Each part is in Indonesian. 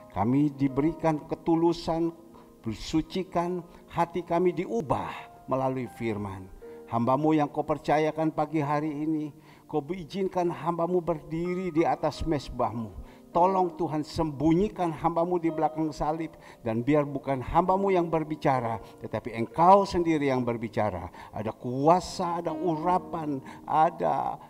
Kami diberikan ketulusan, bersucikan, hati kami diubah melalui firman. Hamba-Mu yang Kau percayakan pagi hari ini, Kau izinkan hamba-Mu berdiri di atas mezbah-Mu. Tolong Tuhan sembunyikan hamba-Mu di belakang salib, dan biar bukan hamba-Mu yang berbicara, tetapi Engkau sendiri yang berbicara. Ada kuasa, ada urapan, ada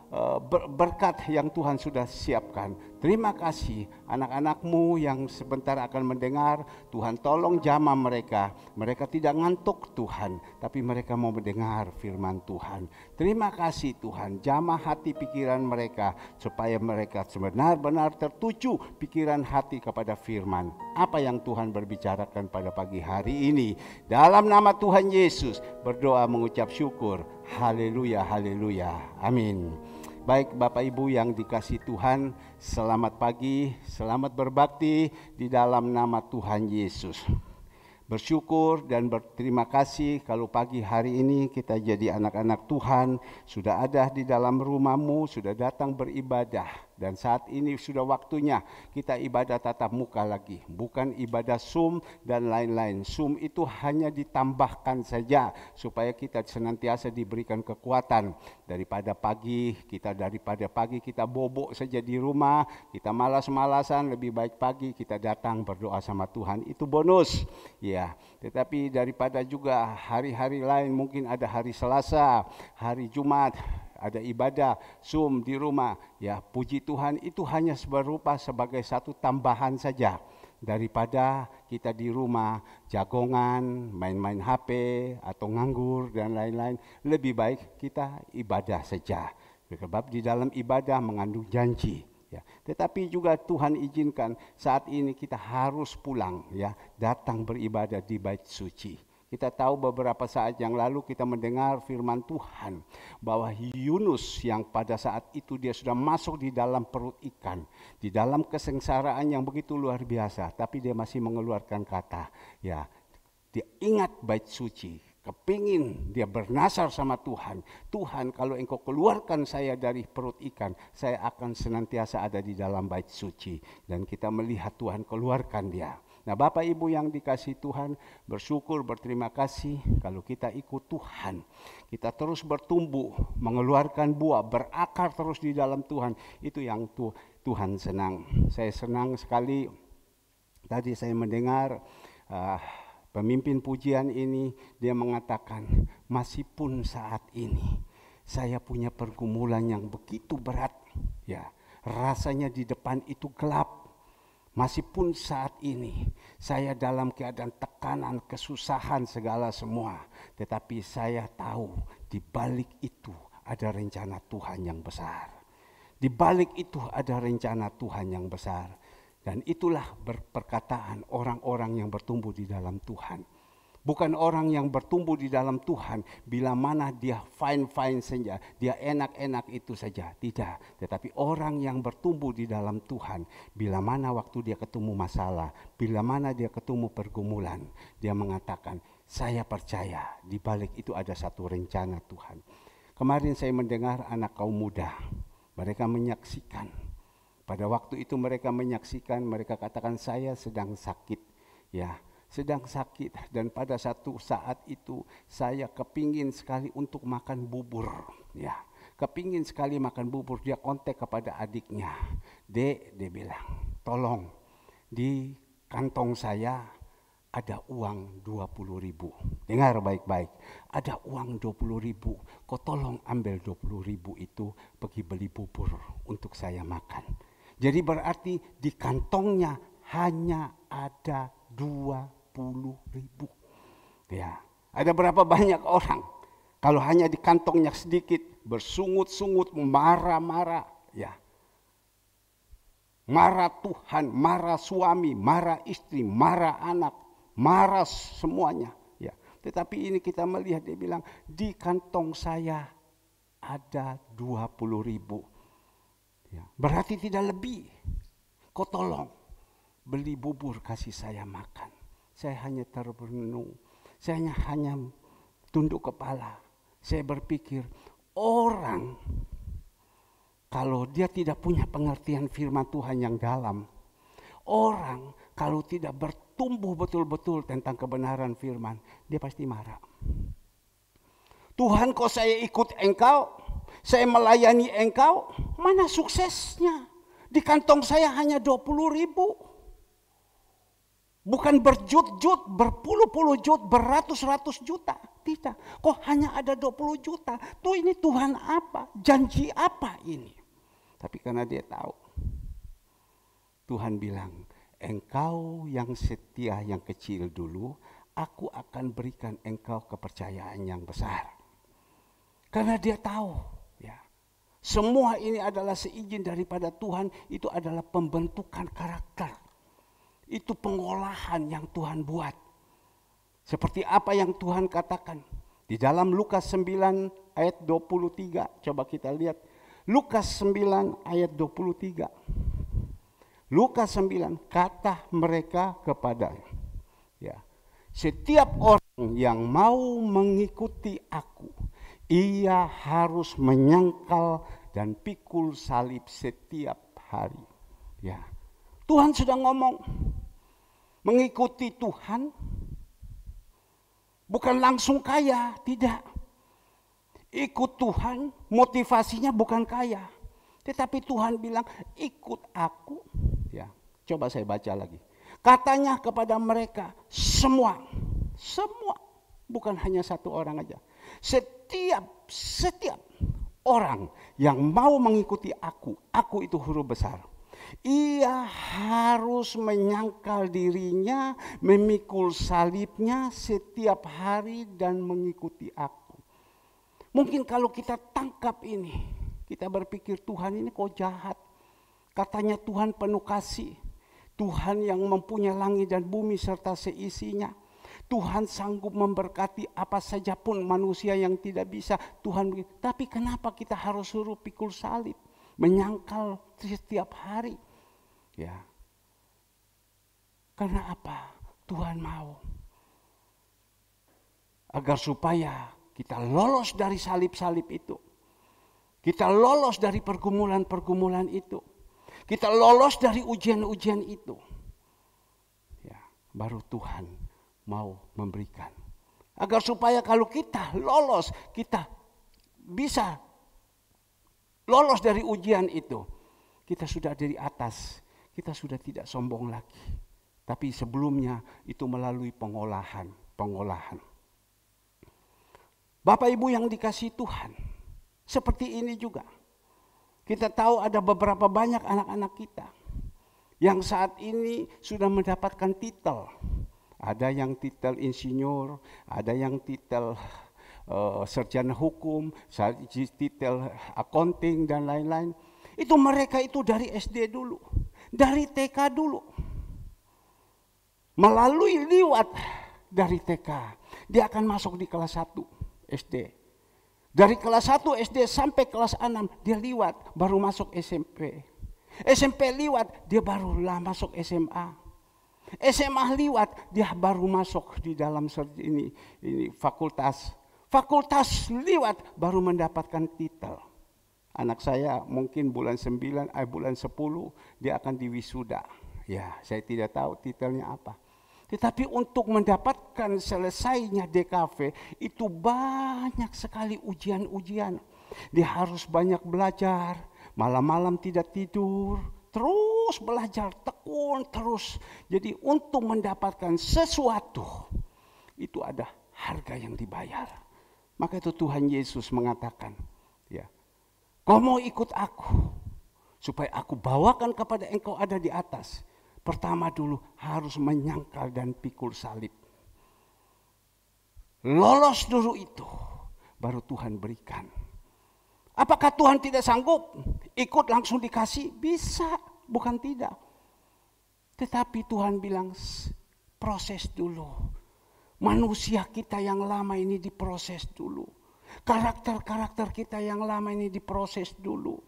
berkat yang Tuhan sudah siapkan. Terima kasih anak-anak-Mu yang sebentar akan mendengar. Tuhan tolong jamah mereka. Mereka tidak ngantuk Tuhan, tapi mereka mau mendengar firman Tuhan. Terima kasih Tuhan, jamah hati pikiran mereka supaya mereka benar-benar tertuju pikiran hati kepada firman. Apa yang Tuhan berbicarakan pada pagi hari ini. Dalam nama Tuhan Yesus berdoa mengucap syukur. Haleluya, haleluya. Amin. Baik Bapak Ibu yang dikasihi Tuhan, selamat pagi, selamat berbakti di dalam nama Tuhan Yesus. Bersyukur dan berterima kasih kalau pagi hari ini kita jadi anak-anak Tuhan, sudah ada di dalam rumah-Mu, sudah datang beribadah. Dan saat ini sudah waktunya kita ibadah tatap muka lagi, bukan ibadah Zoom dan lain-lain. Zoom itu hanya ditambahkan saja supaya kita senantiasa diberikan kekuatan. Daripada pagi kita bobok saja di rumah, kita malas-malasan, lebih baik pagi kita datang berdoa sama Tuhan, itu bonus. Ya, tetapi daripada juga hari-hari lain, mungkin ada hari Selasa, hari Jumat, ada ibadah Zoom di rumah, ya puji Tuhan, itu hanya berupa sebagai satu tambahan saja. Daripada kita di rumah jagongan, main-main HP atau nganggur dan lain-lain, lebih baik kita ibadah saja. Sebab di dalam ibadah mengandung janji. Ya, tetapi juga Tuhan izinkan saat ini kita harus pulang, ya, datang beribadah di bait suci. Kita tahu beberapa saat yang lalu kita mendengar firman Tuhan bahwa Yunus yang pada saat itu dia sudah masuk di dalam perut ikan, di dalam kesengsaraan yang begitu luar biasa, tapi dia masih mengeluarkan kata, ya, dia ingat bait suci, kepingin dia bernasar sama Tuhan. Tuhan, kalau Engkau keluarkan saya dari perut ikan, saya akan senantiasa ada di dalam bait suci. Dan kita melihat Tuhan keluarkan dia. Nah Bapak Ibu yang dikasihi Tuhan, bersyukur, berterima kasih kalau kita ikut Tuhan. Kita terus bertumbuh, mengeluarkan buah, berakar terus di dalam Tuhan. Itu yang Tuhan senang. Saya senang sekali, tadi saya mendengar pemimpin pujian ini, dia mengatakan, masih pun saat ini saya punya pergumulan yang begitu berat. Ya, rasanya di depan itu gelap. Masih pun saat ini saya dalam keadaan tekanan, kesusahan segala semua. Tetapi saya tahu di balik itu ada rencana Tuhan yang besar. Di balik itu ada rencana Tuhan yang besar. Dan itulah perkataan orang-orang yang bertumbuh di dalam Tuhan. Bukan orang yang bertumbuh di dalam Tuhan bila mana dia fine-fine saja, dia enak-enak itu saja. Tidak, tetapi orang yang bertumbuh di dalam Tuhan, bila mana waktu dia ketemu masalah, bila mana dia ketemu pergumulan, dia mengatakan, saya percaya di balik itu ada satu rencana Tuhan. Kemarin saya mendengar anak kaum muda, mereka menyaksikan. Pada waktu itu mereka menyaksikan, mereka katakan saya sedang sakit, ya. Sedang sakit, dan pada satu saat itu saya kepingin sekali untuk makan bubur, ya, kepingin sekali makan bubur. Dia kontak kepada adiknya, Dek, dia bilang, tolong di kantong saya ada uang 20.000. Dengar baik-baik, ada uang 20.000, kau tolong ambil 20.000 itu pergi beli bubur untuk saya makan. Jadi berarti di kantongnya hanya ada 20.000. Ya, ada berapa banyak orang kalau hanya di kantongnya sedikit, bersungut-sungut, marah-marah, ya, marah Tuhan, marah suami, marah istri, marah anak, marah semuanya, ya. Tetapi ini kita melihat, dia bilang di kantong saya ada 20.000, ya, berarti tidak lebih. Kau tolong beli bubur kasih saya makan. Saya hanya terbenung, saya hanya tunduk kepala. Saya berpikir, orang kalau dia tidak punya pengertian firman Tuhan yang dalam, Seseorang kalau tidak bertumbuh betul-betul tentang kebenaran firman, dia pasti marah. Tuhan, kok saya ikut engkau, saya melayani engkau, mana suksesnya? Di kantong saya hanya 20.000. Bukan berjut-jut, berpuluh-puluh jut, beratus-ratus juta. Tidak, kok hanya ada 20 juta. Tuh ini Tuhan apa? Janji apa ini? Tapi karena dia tahu, Tuhan bilang, engkau yang setia yang kecil dulu, aku akan berikan engkau kepercayaan yang besar. Karena dia tahu, ya, semua ini adalah seizin daripada Tuhan, itu adalah pembentukan karakter. Itu pengolahan yang Tuhan buat. Seperti apa yang Tuhan katakan. Di dalam Lukas 9 ayat 23. Coba kita lihat. Lukas 9 ayat 23. Lukas 9, kata mereka kepadanya. Ya, setiap orang yang mau mengikuti aku, ia harus menyangkal dan pikul salib setiap hari. Ya, Tuhan sudah ngomong. Mengikuti Tuhan bukan langsung kaya, tidak. Ikut Tuhan motivasinya bukan kaya. Tetapi Tuhan bilang, ikut aku. Ya, coba saya baca lagi. Katanya kepada mereka, semua, bukan hanya satu orang aja. Setiap orang yang mau mengikuti aku itu huruf besar. Ia harus menyangkal dirinya, memikul salibnya setiap hari dan mengikuti aku. Mungkin kalau kita tangkap ini, kita berpikir Tuhan ini kok jahat. Katanya Tuhan penuh kasih. Tuhan yang mempunyai langit dan bumi serta seisinya. Tuhan sanggup memberkati apa saja pun manusia yang tidak bisa. Tuhan, tapi kenapa kita harus suruh pikul salib? Menyangkal setiap hari. Ya. Karena apa? Tuhan mau. Agar supaya kita lolos dari salib-salib itu. Kita lolos dari pergumulan-pergumulan itu. Kita lolos dari ujian-ujian itu. Ya, baru Tuhan mau memberikan. Agar supaya kalau kita lolos, kita bisa lolos dari ujian itu. Kita sudah dari atas, kita sudah tidak sombong lagi. Tapi sebelumnya itu melalui pengolahan. Bapak Ibu yang dikasihi Tuhan, seperti ini juga. Kita tahu ada beberapa banyak anak-anak kita yang saat ini sudah mendapatkan titel. Ada yang titel insinyur, ada yang titel sarjana hukum, titel accounting dan lain-lain. Itu mereka itu dari SD dulu, dari TK dulu. Melalui liwat dari TK, dia akan masuk di kelas 1 SD. Dari kelas 1 SD sampai kelas 6 dia liwat, baru masuk SMP. SMP liwat, dia barulah masuk SMA. SMA liwat, dia baru masuk di dalam ini fakultas. Fakultas liwat baru mendapatkan titel. Anak saya mungkin bulan 10 dia akan diwisuda. Ya, saya tidak tahu titelnya apa. Tetapi untuk mendapatkan selesainya DKV itu banyak sekali ujian-ujian. Dia harus banyak belajar, malam-malam tidak tidur, terus belajar, tekun terus. Jadi untuk mendapatkan sesuatu itu ada harga yang dibayar. Maka itu Tuhan Yesus mengatakan, ya, kau mau ikut aku, supaya aku bawakan kepada engkau ada di atas. Pertama dulu harus menyangkal dan pikul salib. Lolos dulu itu, baru Tuhan berikan. Apakah Tuhan tidak sanggup ikut langsung dikasih? Bisa, bukan tidak. Tetapi Tuhan bilang proses dulu. Manusia kita yang lama ini diproses dulu. Karakter-karakter kita yang lama ini diproses dulu.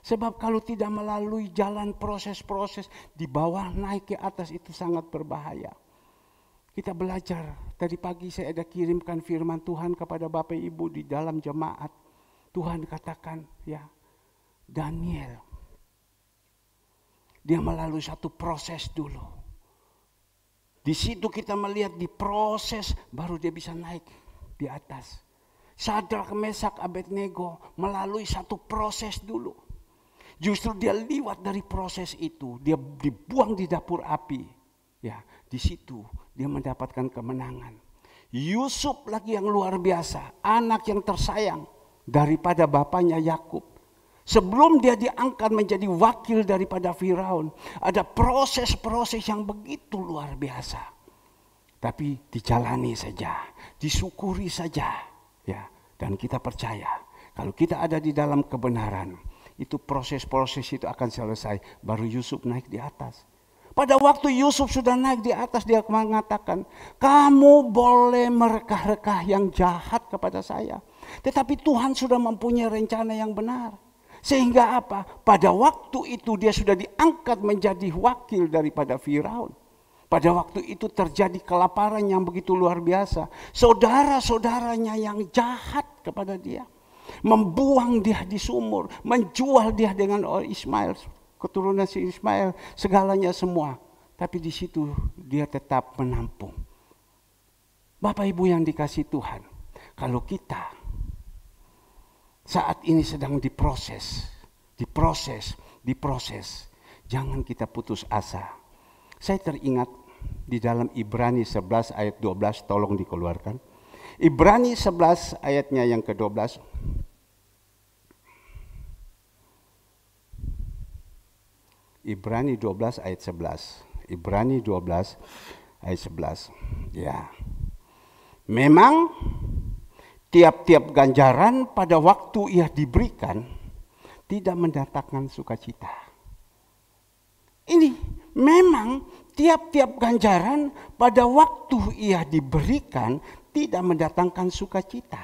Sebab kalau tidak melalui jalan proses-proses di bawah naik ke atas itu sangat berbahaya. Kita belajar, tadi pagi saya ada kirimkan firman Tuhan kepada Bapak Ibu di dalam jemaat. Tuhan katakan, ya, Daniel, Dia melalui satu proses dulu. Di situ kita melihat di proses baru dia bisa naik di atas. Sadrak, Mesak, Abednego melalui satu proses dulu. Justru dia lewat dari proses itu, dia dibuang di dapur api. Ya, di situ dia mendapatkan kemenangan. Yusuf lagi yang luar biasa, anak yang tersayang daripada bapaknya Yakub. Sebelum dia diangkat menjadi wakil daripada Firaun, ada proses-proses yang begitu luar biasa. Tapi dijalani saja, disyukuri saja, ya. Dan kita percaya kalau kita ada di dalam kebenaran, itu proses-proses itu akan selesai. Baru Yusuf naik di atas. Pada waktu Yusuf sudah naik di atas, dia mengatakan, kamu boleh merekah-rekah yang jahat kepada saya, tetapi Tuhan sudah mempunyai rencana yang benar. Sehingga apa? Pada waktu itu dia sudah diangkat menjadi wakil daripada Firaun. Pada waktu itu terjadi kelaparan yang begitu luar biasa. Saudara-saudaranya yang jahat kepada dia, membuang dia di sumur, menjual dia dengan Ismail, keturunan si Ismail, segalanya semua. Tapi di situ dia tetap menampung. Bapak Ibu yang dikasihi Tuhan, kalau kita saat ini sedang diproses, jangan kita putus asa. Saya teringat di dalam Ibrani 11 ayat 12, tolong dikeluarkan. Ibrani 11 ayatnya yang ke-12. Ibrani 12 ayat 11. Ibrani 12 ayat 11. Ya. Memang tiap-tiap ganjaran pada waktu ia diberikan tidak mendatangkan sukacita. Ini memang tiap-tiap ganjaran pada waktu ia diberikan tidak mendatangkan sukacita,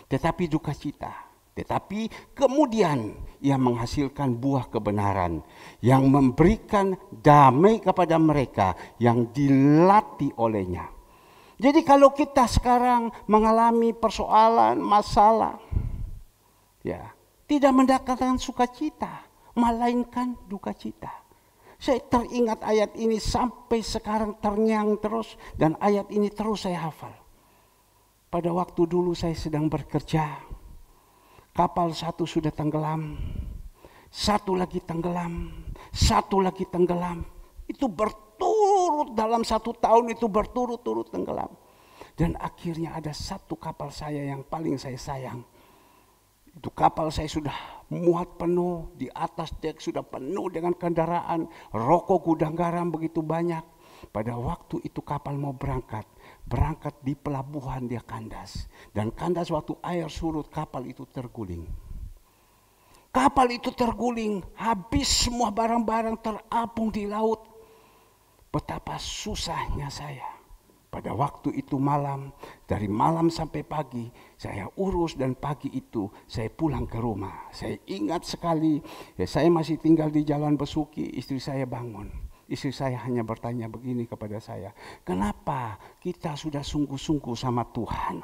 tetapi duka cita. Tetapi kemudian ia menghasilkan buah kebenaran yang memberikan damai kepada mereka yang dilatih olehnya. Jadi kalau kita sekarang mengalami persoalan, masalah, ya, tidak mendatangkan sukacita, melainkan duka cita. Saya teringat ayat ini sampai sekarang terngiang terus, dan ayat ini terus saya hafal. Pada waktu dulu saya sedang bekerja, kapal satu sudah tenggelam, satu lagi tenggelam, satu lagi tenggelam. Itu berturut dalam 1 tahun itu berturut-turut tenggelam. Dan akhirnya ada satu kapal saya yang paling saya sayang. Itu kapal saya sudah muat penuh, di atas dek sudah penuh dengan kendaraan, rokok, gudang garam begitu banyak. Pada waktu itu kapal mau berangkat di pelabuhan dia kandas. Dan kandas waktu air surut, kapal itu terguling. Kapal itu terguling, habis semua barang-barang terapung di laut. Betapa susahnya saya. Pada waktu itu malam, dari malam sampai pagi, saya urus dan pagi itu saya pulang ke rumah. Saya ingat sekali, ya saya masih tinggal di Jalan Besuki, istri saya bangun. Istri saya hanya bertanya begini kepada saya, kenapa kita sudah sungguh-sungguh sama Tuhan?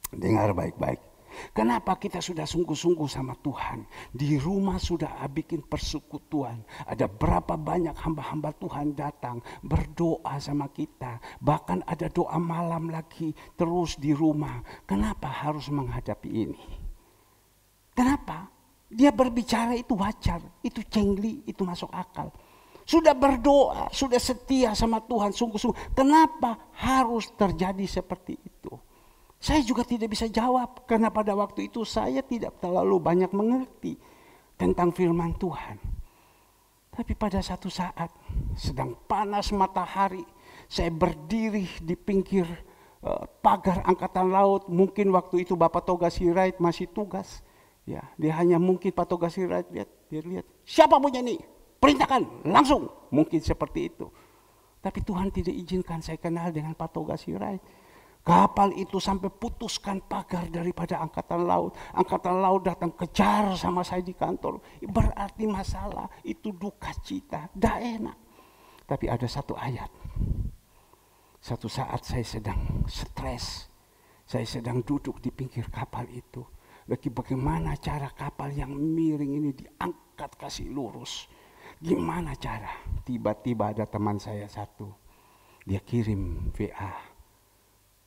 Dengar baik-baik. Kenapa kita sudah sungguh-sungguh sama Tuhan? Di rumah sudah bikin persekutuan. Ada berapa banyak hamba-hamba Tuhan datang berdoa sama kita. Bahkan ada doa malam lagi terus di rumah. Kenapa harus menghadapi ini? Kenapa? Dia berbicara itu wajar, itu cengli, itu masuk akal. Sudah berdoa, sudah setia sama Tuhan sungguh-sungguh. Kenapa harus terjadi seperti itu? Saya juga tidak bisa jawab karena pada waktu itu saya tidak terlalu banyak mengerti tentang firman Tuhan. Tapi pada satu saat sedang panas matahari, saya berdiri di pinggir pagar angkatan laut. Mungkin waktu itu Bapak Toga Sirait masih tugas. Ya, dia hanya mungkin Pak Toga Sirait dia lihat, siapa punya ini? Perintahkan langsung. Mungkin seperti itu. Tapi Tuhan tidak izinkan saya kenal dengan Pak Toga Sirait. Kapal itu sampai putuskan pagar daripada angkatan laut. Angkatan laut datang kejar sama saya di kantor. Berarti masalah, itu duka cita, tidak enak. Tapi ada satu ayat. Satu saat saya sedang stres. Saya sedang duduk di pinggir kapal itu. Lagi bagaimana cara kapal yang miring ini diangkat kasih lurus. Gimana cara? Tiba-tiba ada teman saya satu, dia kirim WA,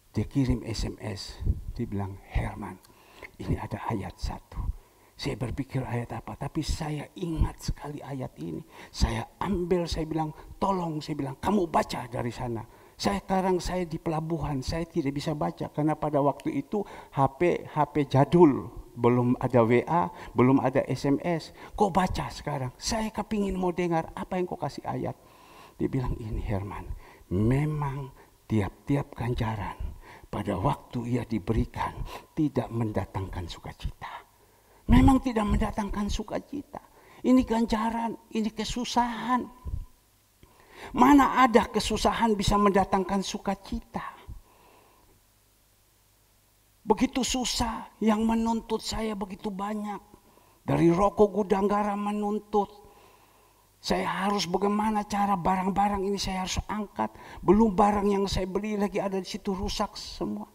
dia kirim SMS, dia bilang, Herman, ini ada ayat satu. Saya berpikir ayat apa, tapi saya ingat sekali ayat ini. Saya ambil, saya bilang, tolong, saya bilang, kamu baca dari sana. Sekarang saya di pelabuhan, saya tidak bisa baca karena pada waktu itu HP jadul, belum ada WA, belum ada SMS. Kok baca sekarang? Saya kepingin mau dengar apa yang kau kasih ayat. Dia bilang ini Herman, memang tiap-tiap ganjaran pada waktu ia diberikan tidak mendatangkan sukacita. Memang tidak mendatangkan sukacita. Ini ganjaran, ini kesusahan. Mana ada kesusahan bisa mendatangkan sukacita? Begitu susah, yang menuntut saya begitu banyak. Dari rokok gudang garam menuntut. Saya harus bagaimana cara barang-barang ini saya harus angkat. Belum barang yang saya beli lagi ada di situ rusak semua.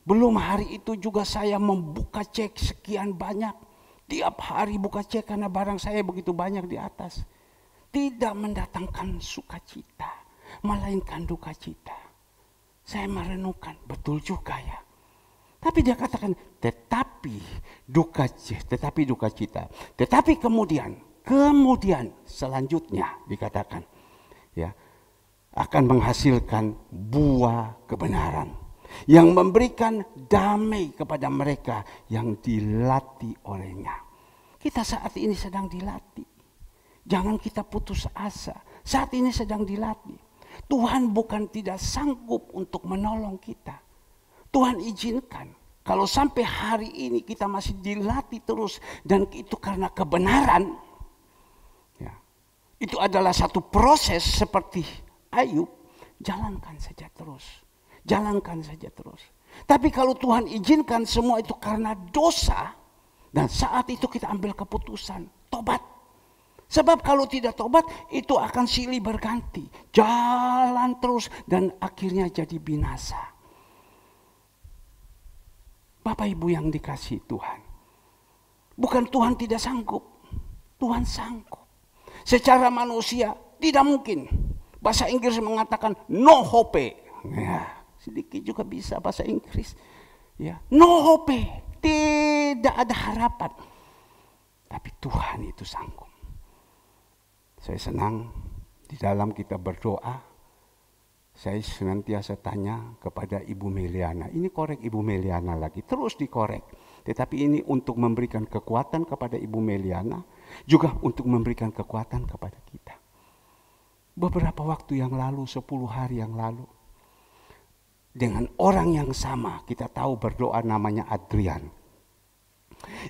Belum hari itu juga saya membuka cek sekian banyak. Tiap hari buka cek karena barang saya begitu banyak di atas. Tidak mendatangkan sukacita, melainkan duka cita. Saya merenungkan, betul juga ya. Tapi dia katakan, tetapi duka cita. Tetapi kemudian selanjutnya dikatakan, ya, akan menghasilkan buah kebenaran yang memberikan damai kepada mereka yang dilatih olehnya. Kita saat ini sedang dilatih. Jangan kita putus asa. Saat ini sedang dilatih. Tuhan bukan tidak sanggup untuk menolong kita. Tuhan izinkan. Kalau sampai hari ini kita masih dilatih terus. Dan itu karena kebenaran. Ya, itu adalah satu proses seperti Ayub. Jalankan saja terus. Jalankan saja terus. Tapi kalau Tuhan izinkan semua itu karena dosa. Dan saat itu kita ambil keputusan. Tobat. Sebab kalau tidak tobat itu akan silih berganti. Jalan terus dan akhirnya jadi binasa. Bapak Ibu yang dikasihi Tuhan. Bukan Tuhan tidak sanggup. Tuhan sanggup. Secara manusia tidak mungkin. Bahasa Inggris mengatakan no hope. Ya, sedikit juga bisa bahasa Inggris. Ya, no hope. Tidak ada harapan. Tapi Tuhan itu sanggup. Saya senang di dalam kita berdoa, saya senantiasa tanya kepada Ibu Meliana. Ini korek Ibu Meliana lagi, terus dikorek. Tetapi ini untuk memberikan kekuatan kepada Ibu Meliana, juga untuk memberikan kekuatan kepada kita. Beberapa waktu yang lalu, 10 hari yang lalu, dengan orang yang sama, kita tahu berdoa namanya Adrian.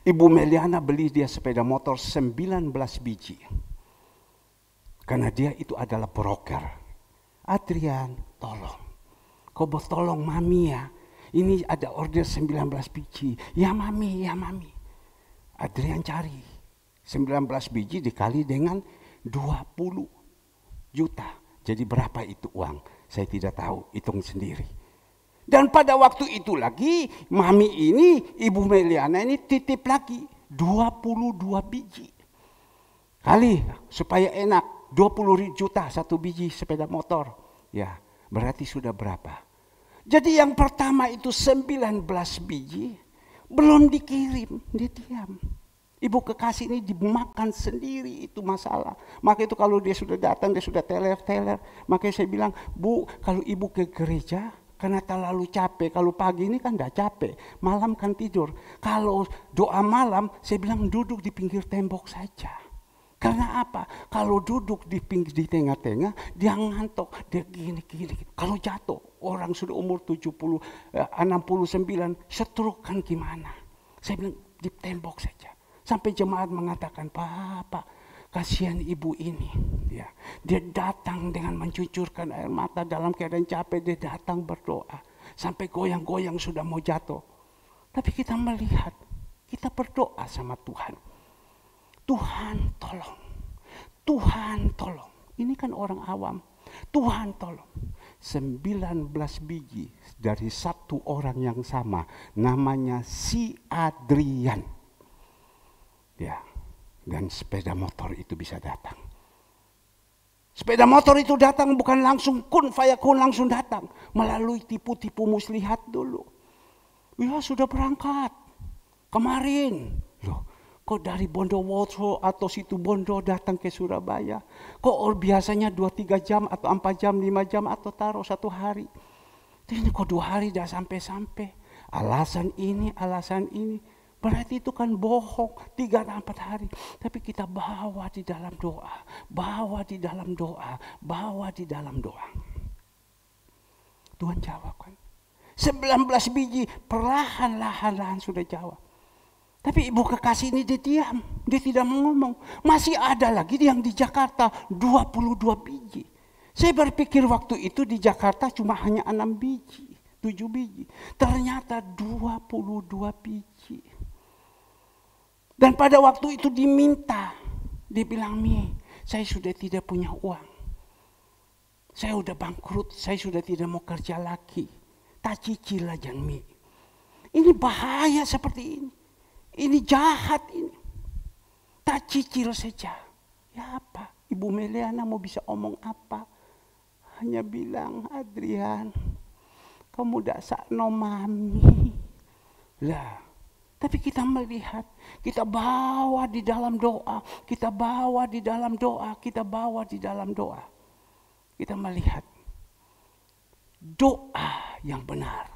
Ibu Meliana beli dia sepeda motor 19 biji. Karena dia itu adalah broker. Adrian, tolong. Kau tolong mami ya. Ini ada order 19 biji. Ya mami, ya mami. Adrian cari. 19 biji dikali dengan 20 juta. Jadi berapa itu uang? Saya tidak tahu, hitung sendiri. Dan pada waktu itu lagi, mami ini, Ibu Meliana ini titip lagi 22 biji. Kali supaya enak. 20 juta satu biji sepeda motor. Ya, berarti sudah berapa? Jadi yang pertama itu 19 biji belum dikirim, dia diam. Ibu kekasih ini dimakan sendiri, itu masalah. Maka itu kalau dia sudah datang, dia sudah teler. Makanya saya bilang, Bu, kalau ibu ke gereja karena terlalu capek. Kalau pagi ini kan tidak capek, malam kan tidur. Kalau doa malam, saya bilang duduk di pinggir tembok saja. Karena apa? Kalau duduk di tengah-tengah, dia ngantuk, dia gini. Kalau jatuh, orang sudah umur 69, stroke kan gimana? Saya bilang di tembok saja. Sampai jemaat mengatakan, Pak, kasihan ibu ini. Ya, dia datang dengan mencucurkan air mata dalam keadaan capek, dia datang berdoa. Sampai goyang-goyang sudah mau jatuh. Tapi kita melihat, kita berdoa sama Tuhan. Tuhan tolong. Tuhan tolong. Ini kan orang awam. Tuhan tolong. 19 biji dari satu orang yang sama. Namanya si Adrian. Ya. Dan sepeda motor itu bisa datang. Sepeda motor itu datang bukan langsung kun fayakun langsung datang. Melalui tipu-tipu muslihat dulu. Ya sudah berangkat. Kemarin. Loh, kok dari Bondowoso atau situ Bondo datang ke Surabaya? Kok biasanya 2-3 jam atau 4 jam, 5 jam atau taruh 1 hari? Ini kok 2 hari dah sampai-sampai. Alasan ini. Berarti itu kan bohong 3-4 hari. Tapi kita bawa di dalam doa. Bawa di dalam doa. Bawa di dalam doa. Tuhan jawab kan. 19 biji perlahan-lahan sudah jawab. Tapi ibu kekasih ini dia diam. Dia tidak mau ngomong. Masih ada lagi yang di Jakarta 22 biji. Saya berpikir waktu itu di Jakarta cuma hanya 6 biji. 7 biji. Ternyata 22 biji. Dan pada waktu itu diminta. Dia bilang, Mi, saya sudah tidak punya uang. Saya sudah bangkrut, saya sudah tidak mau kerja lagi. Tak cicil aja, Mi. Ini bahaya seperti ini. Ini jahat ini. Tak cicil saja. Ya apa? Ibu Meliana mau bisa omong apa? Hanya bilang, Adrian, kamu dak sakno mami. Lah. Tapi kita melihat, kita bawa di dalam doa, kita bawa di dalam doa, kita bawa di dalam doa. Kita melihat doa yang benar.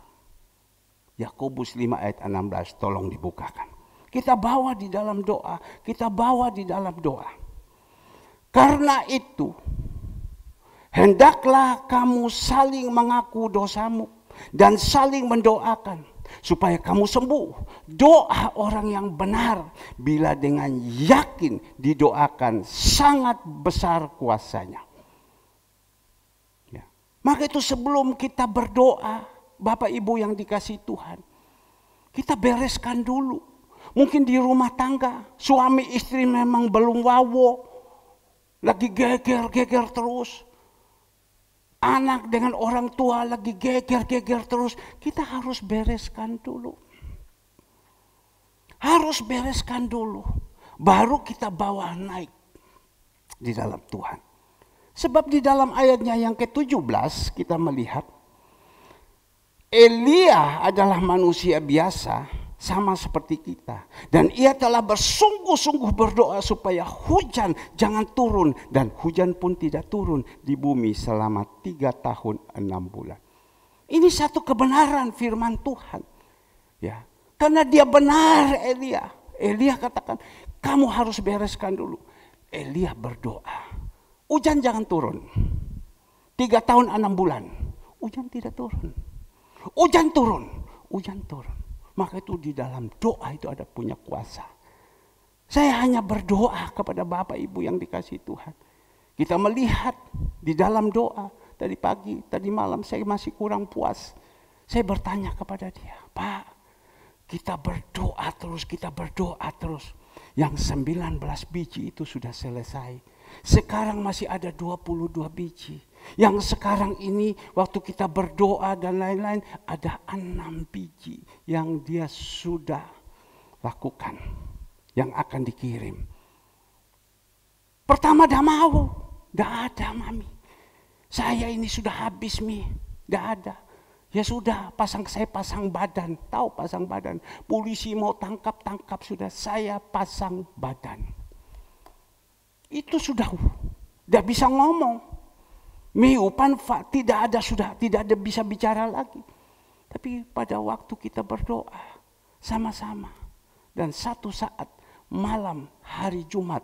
Yakobus 5 ayat 16, tolong dibukakan. Kita bawa di dalam doa, kita bawa di dalam doa. Karena itu, hendaklah kamu saling mengaku dosamu dan saling mendoakan. Supaya kamu sembuh. Doa orang yang benar bila dengan yakin didoakan sangat besar kuasanya. Ya. Maka itu sebelum kita berdoa, Bapak Ibu yang dikasih Tuhan, kita bereskan dulu. Mungkin di rumah tangga, suami istri memang belum wawo, lagi geger terus. Anak dengan orang tua lagi geger terus. Kita harus bereskan dulu. Harus bereskan dulu. Baru kita bawa naik di dalam Tuhan. Sebab di dalam ayatnya yang ke-17 kita melihat. Elia adalah manusia biasa. Sama seperti kita. Dan ia telah bersungguh-sungguh berdoa supaya hujan jangan turun. Dan hujan pun tidak turun di bumi selama 3 tahun 6 bulan. Ini satu kebenaran firman Tuhan. Ya, karena dia benar Elia. Elia katakan, kamu harus bereskan dulu. Elia berdoa. Hujan jangan turun. 3 tahun 6 bulan. Hujan tidak turun. Hujan turun. Hujan turun. Maka itu di dalam doa itu ada punya kuasa. Saya hanya berdoa kepada Bapak Ibu yang dikasih Tuhan. Kita melihat di dalam doa. Tadi pagi, tadi malam saya masih kurang puas. Saya bertanya kepada dia, Pak, kita berdoa terus. Yang 19 biji itu sudah selesai. Sekarang masih ada 22 biji. Yang sekarang ini waktu kita berdoa dan lain-lain ada 6 biji yang dia sudah lakukan. Yang akan dikirim. Pertama dah mau. Dah ada mami. Saya ini sudah habis Mi. Dah ada. Ya sudah saya pasang badan. Tahu pasang badan. Polisi mau tangkap sudah. Saya pasang badan. Itu sudah bisa ngomong. Miupan tidak ada bisa bicara lagi. Tapi pada waktu kita berdoa sama-sama. Dan satu saat malam hari Jumat,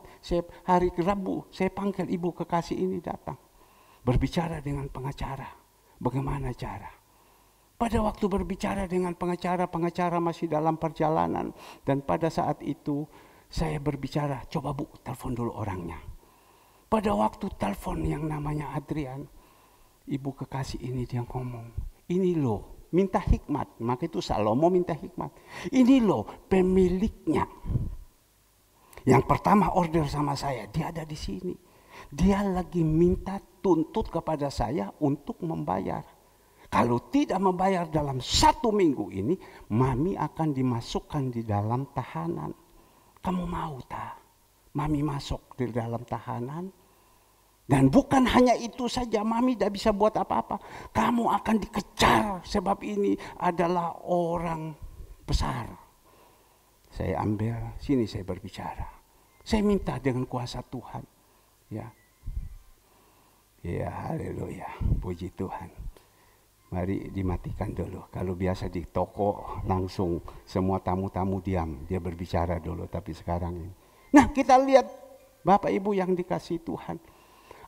hari Rabu, saya panggil ibu kekasih ini datang. Berbicara dengan pengacara. Bagaimana cara? Pada waktu berbicara dengan pengacara masih dalam perjalanan. Dan pada saat itu saya berbicara, coba Bu, telepon dulu orangnya. Pada waktu telepon yang namanya Adrian, ibu kekasih ini dia ngomong, ini loh, minta hikmat. Maka itu Salomo minta hikmat. Ini loh pemiliknya. Yang pertama order sama saya, dia ada di sini. Dia lagi minta tuntut kepada saya untuk membayar. Kalau tidak membayar dalam 1 minggu ini, mami akan dimasukkan di dalam tahanan. Kamu mau tak? Mami masuk di dalam tahanan. Dan bukan hanya itu saja, mami tidak bisa buat apa-apa. Kamu akan dikejar sebab ini adalah orang besar. Saya ambil, sini saya berbicara. Saya minta dengan kuasa Tuhan. Ya, ya haleluya, puji Tuhan. Mari dimatikan dulu. Kalau biasa di toko langsung semua tamu-tamu diam, dia berbicara dulu. Tapi sekarang ini. Nah, kita lihat Bapak Ibu yang dikasihi Tuhan.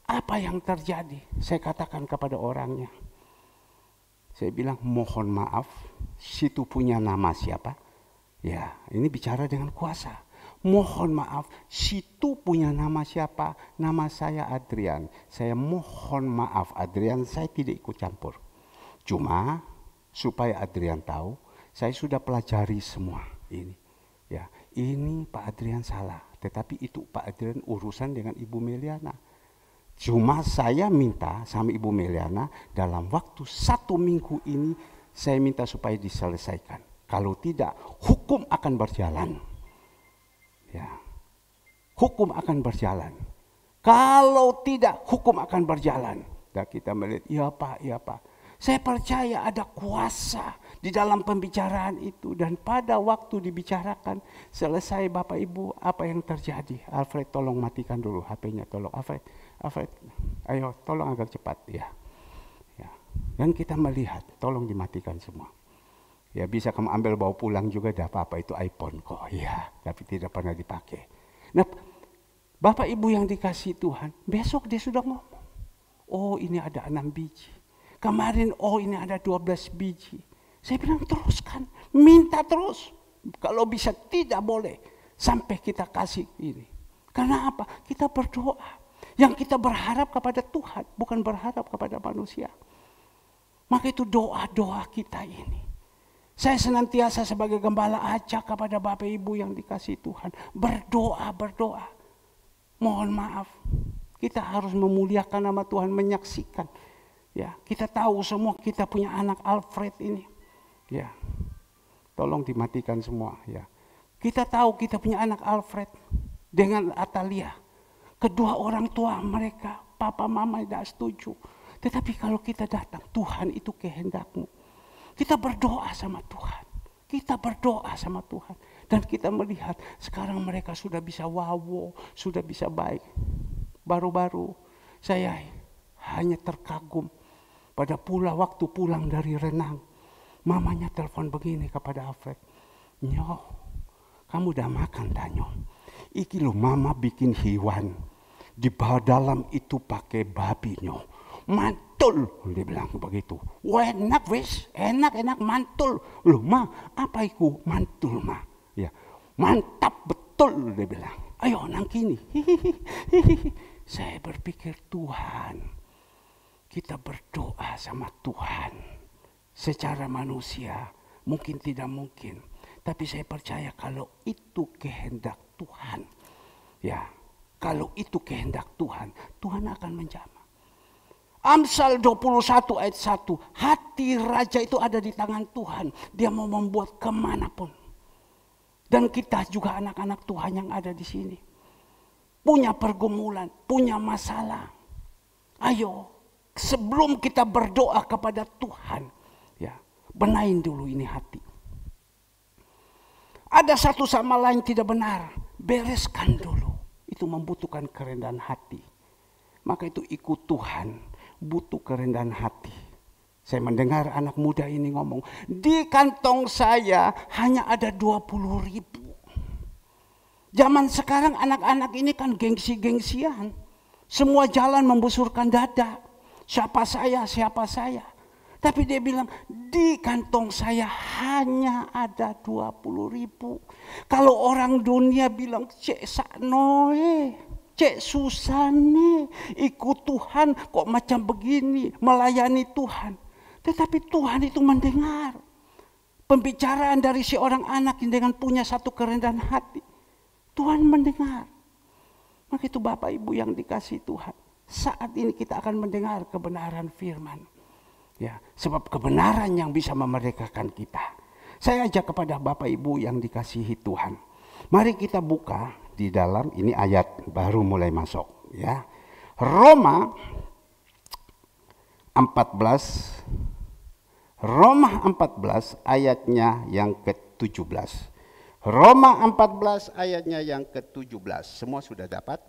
Apa yang terjadi? Saya katakan kepada orangnya. Saya bilang mohon maaf, situ punya nama siapa? Ya, ini bicara dengan kuasa. Mohon maaf, situ punya nama siapa? Nama saya Adrian. Saya mohon maaf Adrian, saya tidak ikut campur. Cuma supaya Adrian tahu, saya sudah pelajari semua ini. Ya, ini Pak Adrian salah, tetapi itu Pak Adrian urusan dengan Ibu Meliana. Cuma saya minta sama Ibu Meliana dalam waktu 1 minggu ini saya minta supaya diselesaikan. Kalau tidak, hukum akan berjalan. Ya, hukum akan berjalan. Kalau tidak, hukum akan berjalan. Dan kita melihat, ya Pak, ya Pak. Saya percaya ada kuasa di dalam pembicaraan itu. Dan pada waktu dibicarakan, selesai Bapak Ibu, apa yang terjadi? Alfred tolong matikan dulu HP-nya, tolong Alfred, ayo tolong agak cepat ya. Ya. Dan kita melihat, tolong dimatikan semua. Ya bisa kamu ambil bawa pulang juga, tidak apa-apa, itu iPhone kok. Ya, tapi tidak pernah dipakai. Nah, Bapak Ibu yang dikasihi Tuhan, besok dia sudah ngomong. Oh ini ada 6 biji. Kemarin oh ini ada 12 biji. Saya bilang teruskan, minta terus. Kalau bisa tidak boleh sampai kita kasih ini. Karena apa? Kita berdoa. Yang kita berharap kepada Tuhan, bukan berharap kepada manusia. Maka itu doa-doa kita ini. Saya senantiasa sebagai gembala ajak kepada Bapak Ibu yang dikasihi Tuhan. Berdoa. Mohon maaf. Kita harus memuliakan nama Tuhan, menyaksikan. Ya, kita tahu semua kita punya anak Alfred ini. Ya. Tolong dimatikan semua ya. Kita tahu kita punya anak Alfred dengan Atalia. Kedua orang tua mereka, papa mama tidak setuju. Tetapi kalau kita datang, Tuhan itu kehendak-Mu. Kita berdoa sama Tuhan. Kita berdoa sama Tuhan. Dan kita melihat sekarang mereka sudah bisa wawo, sudah bisa baik. Baru-baru saya hanya terkagum pada waktu pulang dari renang. Mamanya telepon begini kepada Alfred. Nyo, kamu udah makan dah Nyo? Iki lo mama bikin hewan. Di dalam itu pakai babi Nyo. Mantul, dia bilang begitu. Wah enak wis, enak mantul. Loh ma, apa itu mantul ma? Ya, mantap betul dia bilang. Ayo nang kini. Saya berpikir Tuhan, kita berdoa sama Tuhan. Secara manusia mungkin tidak mungkin, tapi saya percaya kalau itu kehendak Tuhan. Ya, kalau itu kehendak Tuhan, Tuhan akan menjamah. Amsal 21 ayat 1. Hati raja itu ada di tangan Tuhan. Dia mau membuat kemanapun. Dan kita juga anak-anak Tuhan yang ada di sini. Punya pergumulan, punya masalah. Ayo, sebelum kita berdoa kepada Tuhan. Ya, benahin dulu ini hati. Ada satu sama lain tidak benar. Bereskan dulu. Itu membutuhkan kerendahan hati. Maka itu ikut Tuhan. Butuh kerendahan hati. Saya mendengar anak muda ini ngomong, di kantong saya hanya ada 20.000. Zaman sekarang anak-anak ini kan gengsi-gengsian. Semua jalan membusurkan dada. Siapa saya. Tapi dia bilang, di kantong saya hanya ada 20.000. Kalau orang dunia bilang, cek saknoe. Cek susah nih, ikut Tuhan kok macam begini, melayani Tuhan. Tetapi Tuhan itu mendengar pembicaraan dari si orang anak yang dengan punya satu kerendahan hati. Tuhan mendengar. Maka itu Bapak Ibu yang dikasihi Tuhan. Saat ini kita akan mendengar kebenaran firman. Ya, sebab kebenaran yang bisa memerdekakan kita. Saya ajak kepada Bapak Ibu yang dikasihi Tuhan. Mari kita buka di dalam ini ayat baru mulai masuk ya. Roma 14 ayatnya yang ke-17. Roma 14 ayatnya yang ke-17. Semua sudah dapat?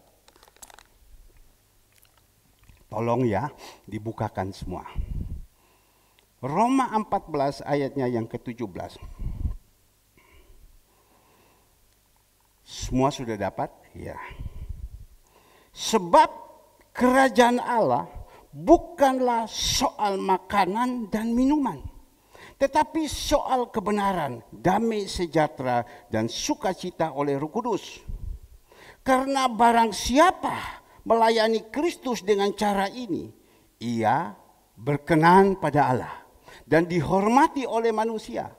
Tolong ya, dibukakan semua. Roma 14 ayatnya yang ke-17. Semua sudah dapat? Ya. Sebab kerajaan Allah bukanlah soal makanan dan minuman, tetapi soal kebenaran, damai sejahtera, dan sukacita oleh Roh Kudus. Karena barang siapa melayani Kristus dengan cara ini, ia berkenan pada Allah dan dihormati oleh manusia.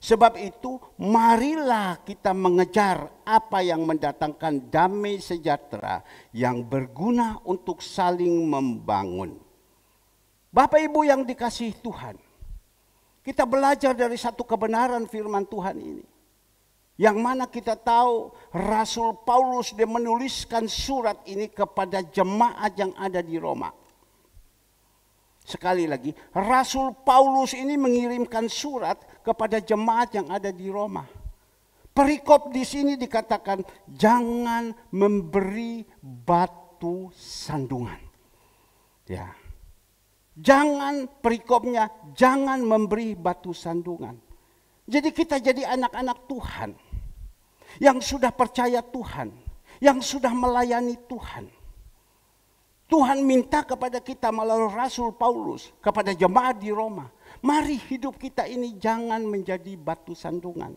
Sebab itu, marilah kita mengejar apa yang mendatangkan damai sejahtera yang berguna untuk saling membangun. Bapak Ibu yang dikasihi Tuhan, kita belajar dari satu kebenaran firman Tuhan ini. Yang mana kita tahu Rasul Paulus dia menuliskan surat ini kepada jemaat yang ada di Roma. Sekali lagi, Rasul Paulus ini mengirimkan surat kepada jemaat yang ada di Roma. Perikop di sini dikatakan jangan memberi batu sandungan. Ya. Jangan, perikopnya jangan memberi batu sandungan. Jadi kita jadi anak-anak Tuhan yang sudah percaya Tuhan, yang sudah melayani Tuhan. Tuhan minta kepada kita melalui Rasul Paulus kepada jemaat di Roma, mari hidup kita ini jangan menjadi batu sandungan.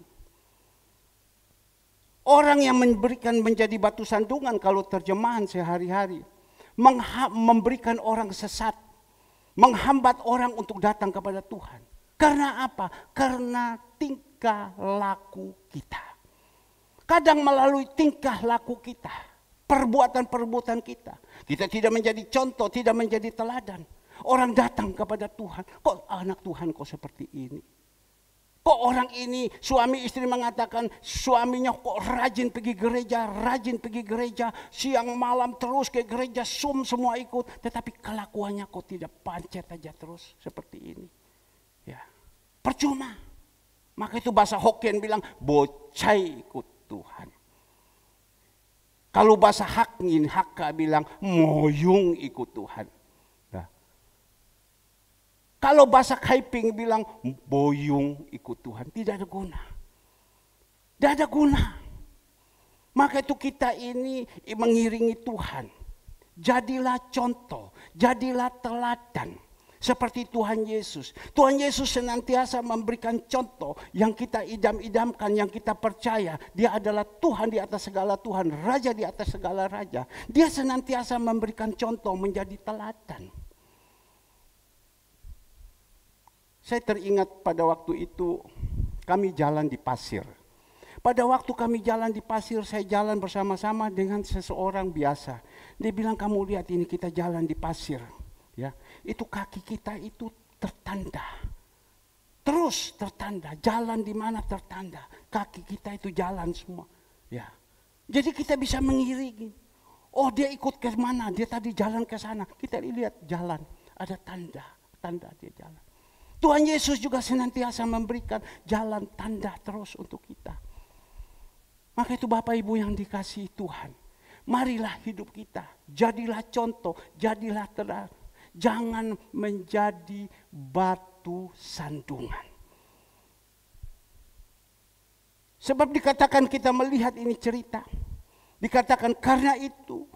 Orang yang memberikan menjadi batu sandungan kalau terjemahan sehari-hari, memberikan orang sesat, menghambat orang untuk datang kepada Tuhan. Karena apa? Karena tingkah laku kita. Kadang melalui tingkah laku kita, perbuatan-perbuatan kita. Kita tidak menjadi contoh, tidak menjadi teladan. Orang datang kepada Tuhan, kok anak Tuhan kok seperti ini? Kok orang ini suami istri mengatakan suaminya kok rajin pergi gereja, siang malam terus ke gereja, semua ikut. Tetapi kelakuannya kok tidak pancet aja terus seperti ini. Ya, percuma. Maka itu bahasa Hokkien bilang bocai ikut Tuhan. Kalau bahasa Hakka bilang moyung ikut Tuhan. Nah. Kalau bahasa Kaiping bilang boyung ikut Tuhan. Tidak ada guna. Tidak ada guna. Maka itu kita ini mengiringi Tuhan. Jadilah contoh, jadilah teladan. Seperti Tuhan Yesus. Tuhan Yesus senantiasa memberikan contoh yang kita idam-idamkan, yang kita percaya. Dia adalah Tuhan di atas segala Tuhan, Raja di atas segala Raja. Dia senantiasa memberikan contoh menjadi teladan. Saya teringat pada waktu itu kami jalan di pasir. Pada waktu kami jalan di pasir, saya jalan bersama-sama dengan seseorang biasa. Dia bilang, kamu lihat ini kita jalan di pasir. Ya, itu kaki kita itu tertanda, terus tertanda, jalan di mana tertanda, kaki kita itu jalan semua. Ya, jadi kita bisa mengiringi. Oh dia ikut ke mana? Dia tadi jalan ke sana. Kita lihat jalan, ada tanda dia jalan. Tuhan Yesus juga senantiasa memberikan jalan tanda terus untuk kita. Maka itu Bapak Ibu yang dikasihi Tuhan, marilah hidup kita, jadilah contoh, jadilah teladan. Jangan menjadi batu sandungan. Sebab dikatakan kita melihat ini cerita. Dikatakan karena itu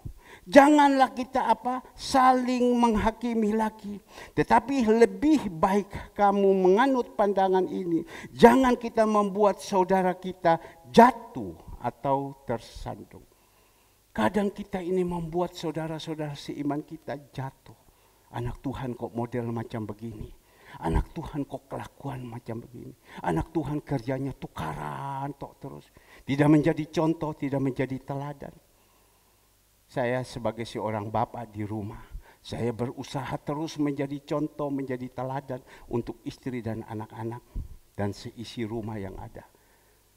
janganlah kita saling menghakimi lagi. Tetapi lebih baik kamu menganut pandangan ini. Jangan kita membuat saudara kita jatuh atau tersandung. Kadang kita ini membuat saudara-saudara seiman kita jatuh. Anak Tuhan kok model macam begini. Anak Tuhan kok kelakuan macam begini. Anak Tuhan kerjanya tukaran terus. Tidak menjadi contoh, tidak menjadi teladan. Saya sebagai seorang bapak di rumah, saya berusaha terus menjadi contoh, menjadi teladan untuk istri dan anak-anak dan seisi rumah yang ada.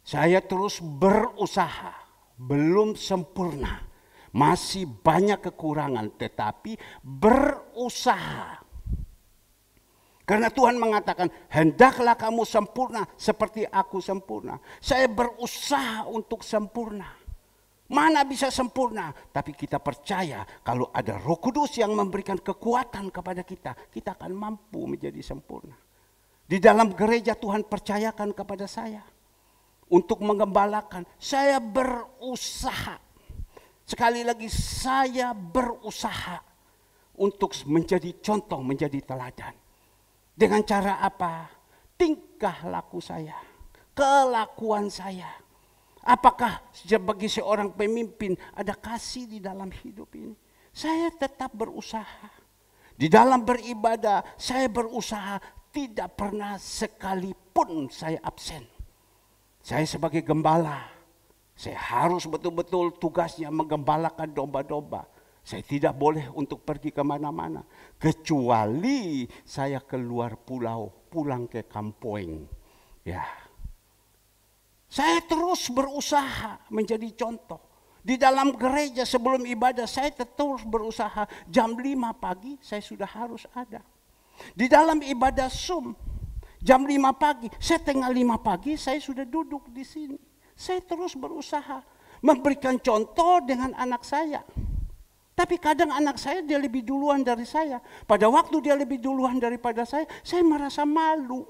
Saya terus berusaha, belum sempurna. Masih banyak kekurangan, tetapi berusaha. Karena Tuhan mengatakan, hendaklah kamu sempurna seperti aku sempurna. Saya berusaha untuk sempurna. Mana bisa sempurna? Tapi kita percaya kalau ada Roh Kudus yang memberikan kekuatan kepada kita, kita akan mampu menjadi sempurna. Di dalam gereja Tuhan percayakan kepada saya untuk mengembalakan. Saya berusaha. Sekali lagi saya berusaha untuk menjadi contoh, menjadi teladan. Dengan cara apa? Tingkah laku saya, kelakuan saya. Apakah sebagai seorang pemimpin ada kasih di dalam hidup ini? Saya tetap berusaha. Di dalam beribadah saya berusaha, tidak pernah sekalipun saya absen. Saya sebagai gembala, saya harus betul-betul tugasnya menggembalakan domba-domba. Saya tidak boleh untuk pergi kemana-mana. Kecuali saya keluar pulau, pulang ke kampung. Ya. Saya terus berusaha menjadi contoh. Di dalam gereja sebelum ibadah saya terus berusaha. Jam 5 pagi saya sudah harus ada. Di dalam ibadah Zoom, jam 5 pagi, setengah 5 pagi saya sudah duduk di sini. Saya terus berusaha memberikan contoh dengan anak saya. Tapi kadang anak saya dia lebih duluan dari saya. Pada waktu dia lebih duluan daripada saya merasa malu.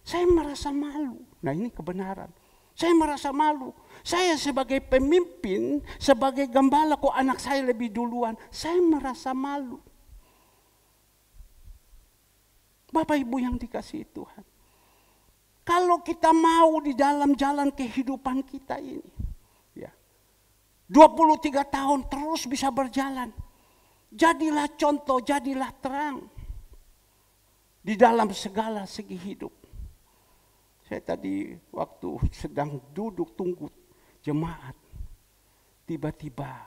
Saya merasa malu. Nah ini kebenaran. Saya merasa malu. Saya sebagai pemimpin, sebagai gembala kok anak saya lebih duluan. Saya merasa malu. Bapak Ibu yang dikasihi Tuhan. Kalau kita mau di dalam jalan kehidupan kita ini. 23 tahun terus bisa berjalan. Jadilah contoh, jadilah terang. Di dalam segala segi hidup. Saya tadi waktu sedang duduk tunggu jemaat. Tiba-tiba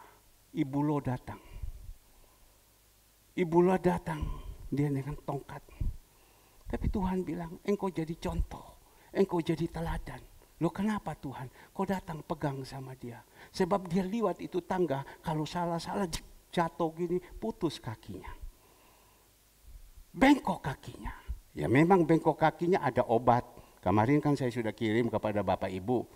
Ibu Lo datang. Ibu Lo datang, dia dengan tongkat. Tapi Tuhan bilang, engkau jadi contoh, engkau jadi teladan. Loh kenapa Tuhan? Kau datang pegang sama dia. Sebab dia liwat itu tangga, kalau salah-salah jatuh gini, putus kakinya. Bengkok kakinya. Ya memang bengkok kakinya ada obat. Kemarin kan saya sudah kirim kepada Bapak Ibu.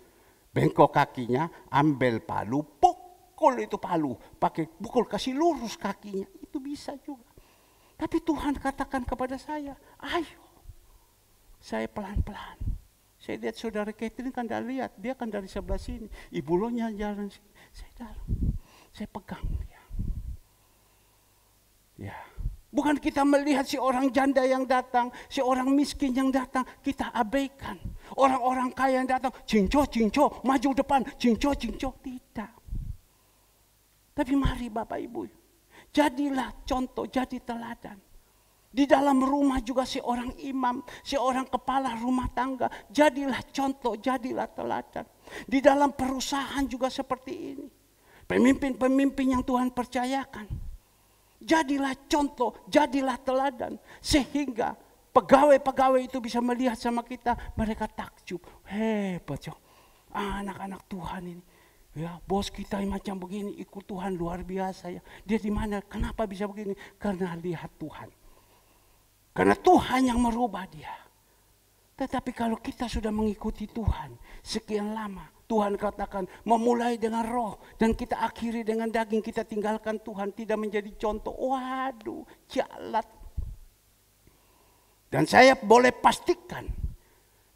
Bengkok kakinya, ambil palu, pukul itu palu. Pakai pukul, kasih lurus kakinya. Itu bisa juga. Tapi Tuhan katakan kepada saya, ayo. Saya pelan-pelan. Saya lihat saudara Catherine kan dah lihat, dia kan dari sebelah sini. Ibu Lonya jalan sini, saya dalam. Saya pegang dia. Ya. Bukan kita melihat si orang janda yang datang, si orang miskin yang datang, kita abaikan. Orang-orang kaya yang datang, cinco, maju depan, cinco, tidak. Tapi mari Bapak Ibu, jadilah contoh, jadi teladan. Di dalam rumah juga seorang imam, seorang kepala rumah tangga, jadilah contoh, jadilah teladan. Di dalam perusahaan juga seperti ini. Pemimpin-pemimpin yang Tuhan percayakan, jadilah contoh, jadilah teladan. Sehingga pegawai-pegawai itu bisa melihat sama kita, mereka takjub. Hebat ya, anak-anak Tuhan ini. Ya, bos kita yang macam begini, ikut Tuhan luar biasa ya. Dia di mana? Kenapa bisa begini? Karena lihat Tuhan. Karena Tuhan yang merubah dia. Tetapi kalau kita sudah mengikuti Tuhan sekian lama, Tuhan katakan memulai dengan roh dan kita akhiri dengan daging, kita tinggalkan Tuhan, tidak menjadi contoh. Waduh, jalat. Dan saya boleh pastikan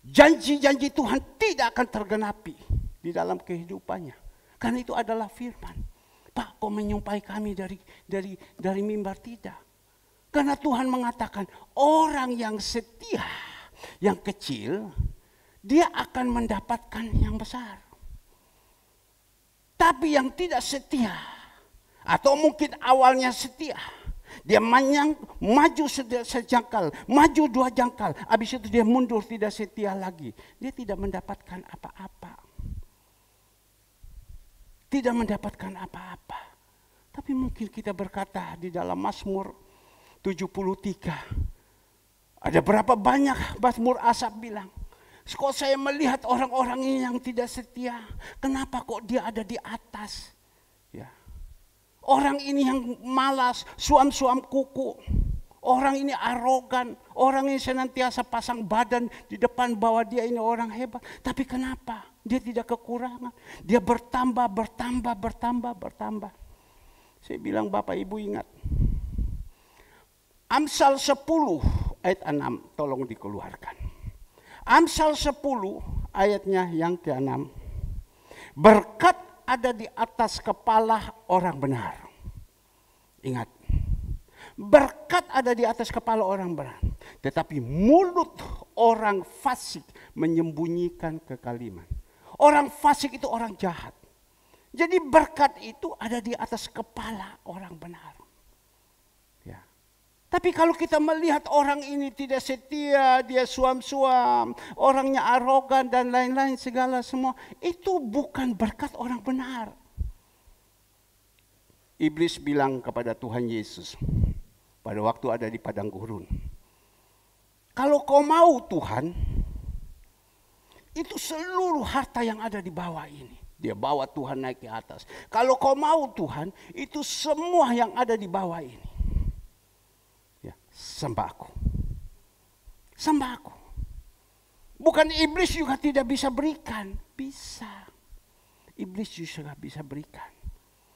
janji-janji Tuhan tidak akan tergenapi di dalam kehidupannya. Karena itu adalah firman. Pak, kau menyumpai kami dari mimbar? Tidak. Karena Tuhan mengatakan orang yang setia, yang kecil, dia akan mendapatkan yang besar. Tapi yang tidak setia, atau mungkin awalnya setia, dia maju sejengkal, maju 2 jengkal, habis itu dia mundur tidak setia lagi. Dia tidak mendapatkan apa-apa. Tidak mendapatkan apa-apa. Tapi mungkin kita berkata di dalam Mazmur 73. Ada berapa banyak Mazmur Asaf bilang, kok saya melihat orang-orang ini yang tidak setia, kenapa kok dia ada di atas? Ya. Orang ini yang malas, suam-suam kuku. Orang ini arogan, orang ini senantiasa pasang badan di depan bahwa dia ini orang hebat. Tapi kenapa? Dia tidak kekurangan. Dia bertambah. Saya bilang Bapak Ibu ingat. Amsal 10 ayat 6 tolong dikeluarkan. Amsal 10 ayatnya yang ke-6. Berkat ada di atas kepala orang benar. Ingat. Berkat ada di atas kepala orang benar. Tetapi mulut orang fasik menyembunyikan kekaliman. Orang fasik itu orang jahat. Jadi berkat itu ada di atas kepala orang benar. Ya. Tapi kalau kita melihat orang ini tidak setia, dia suam-suam, orangnya arogan dan lain-lain segala semua. Itu bukan berkat orang benar. Iblis bilang kepada Tuhan Yesus. Pada waktu ada di padang gurun. Kalau kau mau Tuhan, itu seluruh harta yang ada di bawah ini. Dia bawa Tuhan naik ke atas. Kalau kau mau Tuhan, itu semua yang ada di bawah ini. Ya, sembah aku. Sembah aku. Bukan iblis juga tidak bisa berikan. Bisa. Iblis juga bisa berikan.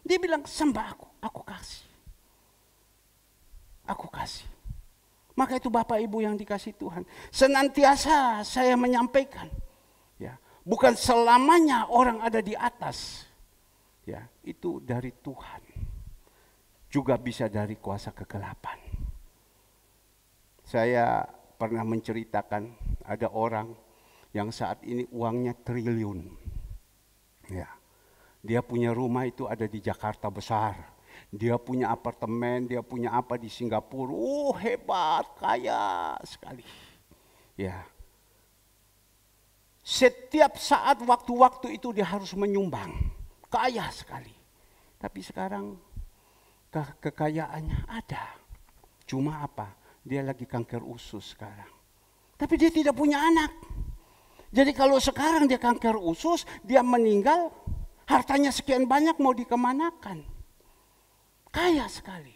Dia bilang sembah aku kasih. Aku kasih. Maka itu Bapak Ibu yang dikasih Tuhan. Senantiasa saya menyampaikan. Ya, bukan selamanya orang ada di atas. Ya, itu dari Tuhan. Juga bisa dari kuasa kegelapan. Saya pernah menceritakan ada orang yang saat ini uangnya triliun. Ya. Dia punya rumah itu ada di Jakarta besar. Dia punya apartemen, dia punya apa di Singapura. Hebat, kaya sekali. Ya. Setiap saat waktu-waktu itu dia harus menyumbang. Kaya sekali. Tapi sekarang kekayaannya ada. Cuma apa? Dia lagi kanker usus sekarang. Tapi dia tidak punya anak. Jadi kalau sekarang dia kanker usus, dia meninggal, hartanya sekian banyak mau dikemanakan? Kaya sekali.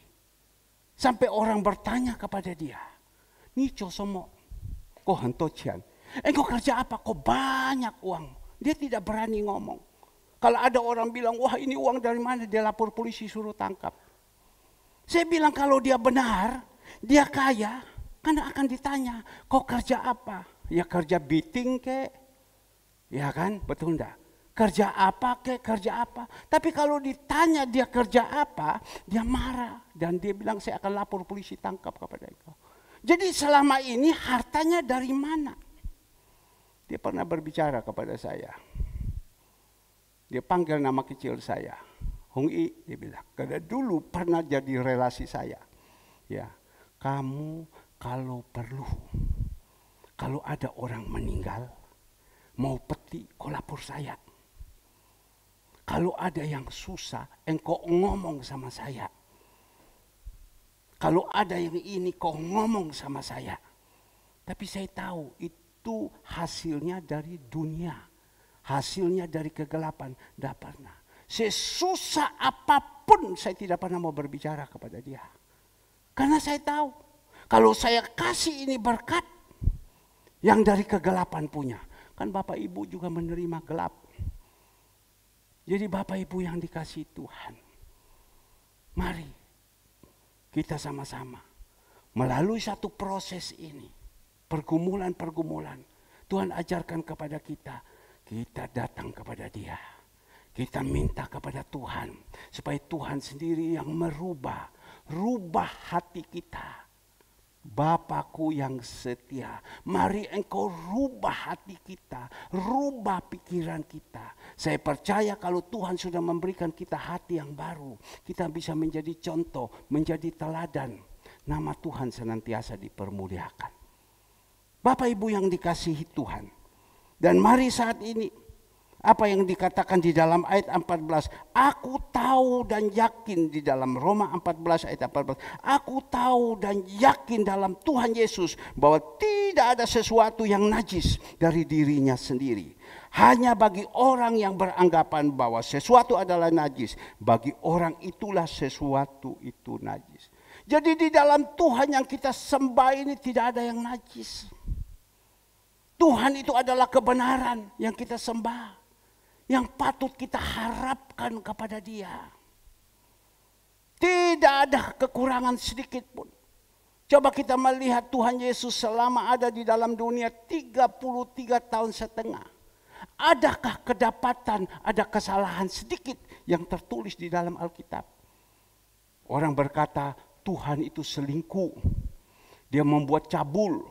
Sampai orang bertanya kepada dia, Nico somo, kok hentocian? Engkau kerja apa? Kok banyak uang? Dia tidak berani ngomong. Kalau ada orang bilang, wah ini uang dari mana? Dia lapor polisi suruh tangkap. Saya bilang kalau dia benar, dia kaya, kan akan ditanya, kok kerja apa? Ya kerja biting kek. Ya kan, betul enggak? Kerja apa kek, kerja apa. Tapi kalau ditanya dia kerja apa, dia marah. Dan dia bilang saya akan lapor polisi tangkap kepada engkau. Jadi selama ini hartanya dari mana? Dia pernah berbicara kepada saya. Dia panggil nama kecil saya. Hong I, dia bilang. Karena dulu pernah jadi relasi saya. Ya, kamu kalau perlu, kalau ada orang meninggal, mau peti, kau lapor saya. Kalau ada yang susah, engkau ngomong sama saya. Kalau ada yang ini, kau ngomong sama saya. Tapi saya tahu itu hasilnya dari dunia. Hasilnya dari kegelapan. Tidak pernah. Sesusah apapun saya tidak pernah mau berbicara kepada dia. Karena saya tahu. Kalau saya kasih ini berkat, yang dari kegelapan punya. Kan Bapak Ibu juga menerima gelap. Jadi Bapak Ibu yang dikasih Tuhan, mari kita sama-sama melalui satu proses ini, pergumulan-pergumulan, Tuhan ajarkan kepada kita, kita datang kepada Dia. Kita minta kepada Tuhan, supaya Tuhan sendiri yang merubah hati kita. Bapakku yang setia, mari engkau rubah hati kita, rubah pikiran kita. Saya percaya kalau Tuhan sudah memberikan kita hati yang baru, kita bisa menjadi contoh, menjadi teladan. Nama Tuhan senantiasa dipermuliakan. Bapak Ibu yang dikasihi Tuhan. Dan mari saat ini, Apa yang dikatakan di dalam ayat 14? Aku tahu dan yakin di dalam Roma 14 ayat 14. Aku tahu dan yakin dalam Tuhan Yesus bahwa tidak ada sesuatu yang najis dari dirinya sendiri. Hanya bagi orang yang beranggapan bahwa sesuatu adalah najis, bagi orang itulah sesuatu itu najis. Jadi di dalam Tuhan yang kita sembah ini tidak ada yang najis. Tuhan itu adalah kebenaran yang kita sembah, yang patut kita harapkan kepada Dia. Tidak ada kekurangan sedikit pun. Coba kita melihat Tuhan Yesus selama ada di dalam dunia 33 tahun setengah. Adakah kedapatan, ada kesalahan sedikit yang tertulis di dalam Alkitab? Orang berkata Tuhan itu selingkuh. Dia membuat cabul.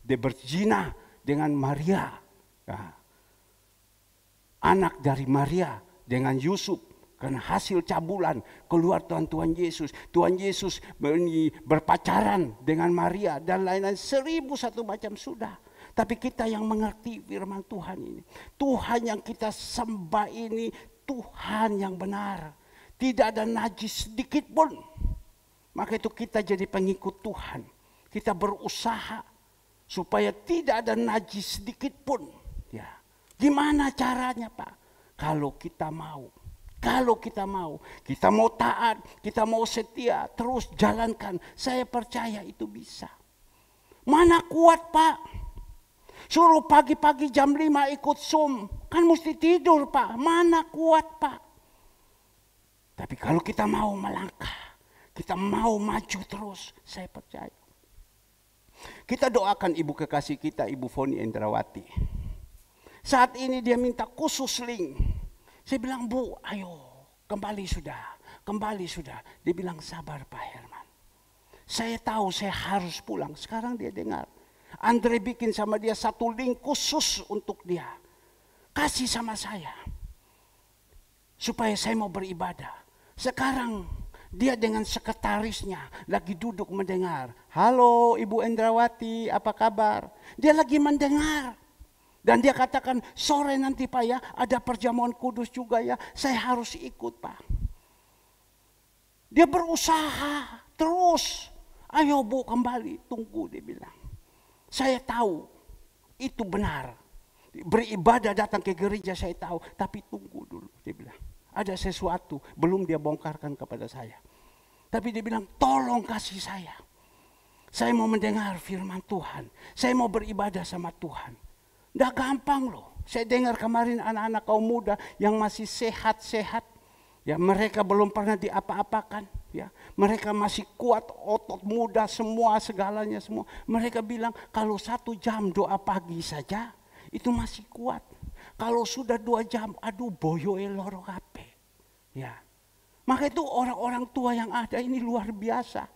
Dia berzina dengan Maria. Nah, anak dari Maria dengan Yusuf, karena hasil cabulan keluar Tuhan Yesus. Tuhan Yesus berpacaran dengan Maria dan lain-lain, 1001 macam sudah. Tapi kita yang mengerti firman Tuhan ini, Tuhan yang kita sembah ini Tuhan yang benar, tidak ada najis sedikit pun. Maka itu kita jadi pengikut Tuhan, kita berusaha supaya tidak ada najis sedikit pun. Ya. Gimana caranya, Pak? Kalau kita mau, kita mau taat, kita mau setia, terus jalankan. Saya percaya itu bisa. Mana kuat, Pak? Suruh pagi-pagi jam 5 ikut Zoom, kan mesti tidur, Pak. Mana kuat, Pak? Tapi kalau kita mau melangkah, kita mau maju terus, saya percaya. Kita doakan ibu kekasih kita, Ibu Foni Endrawati. Saat ini dia minta khusus link. Saya bilang, Bu, ayo kembali sudah. Dia bilang, sabar Pak Herman. Saya tahu saya harus pulang. Sekarang dia dengar. Andre bikin sama dia satu link khusus untuk dia. Kasih sama saya. Supaya saya mau beribadah. Sekarang dia dengan sekretarisnya lagi duduk mendengar. Halo Ibu Endrawati, apa kabar? Dia lagi mendengar. Dan dia katakan, sore nanti Pak ya, ada perjamuan kudus juga ya, saya harus ikut Pak. Dia berusaha terus. Ayo Bu kembali, tunggu dia bilang. Saya tahu itu benar. Beribadah datang ke gereja saya tahu, tapi tunggu dulu dia bilang. Ada sesuatu belum dia bongkarkan kepada saya. Tapi dia bilang, tolong kasih saya. Saya mau mendengar firman Tuhan. Saya mau beribadah sama Tuhan. Nggak gampang loh. Saya dengar kemarin anak-anak kaum muda yang masih sehat-sehat. Ya, mereka belum pernah diapa-apakan. Ya, mereka masih kuat, otot muda semua, segalanya semua. Mereka bilang kalau 1 jam doa pagi saja itu masih kuat. Kalau sudah 2 jam, aduh boyoe loro kape. Ya, maka itu orang-orang tua yang ada ini luar biasa.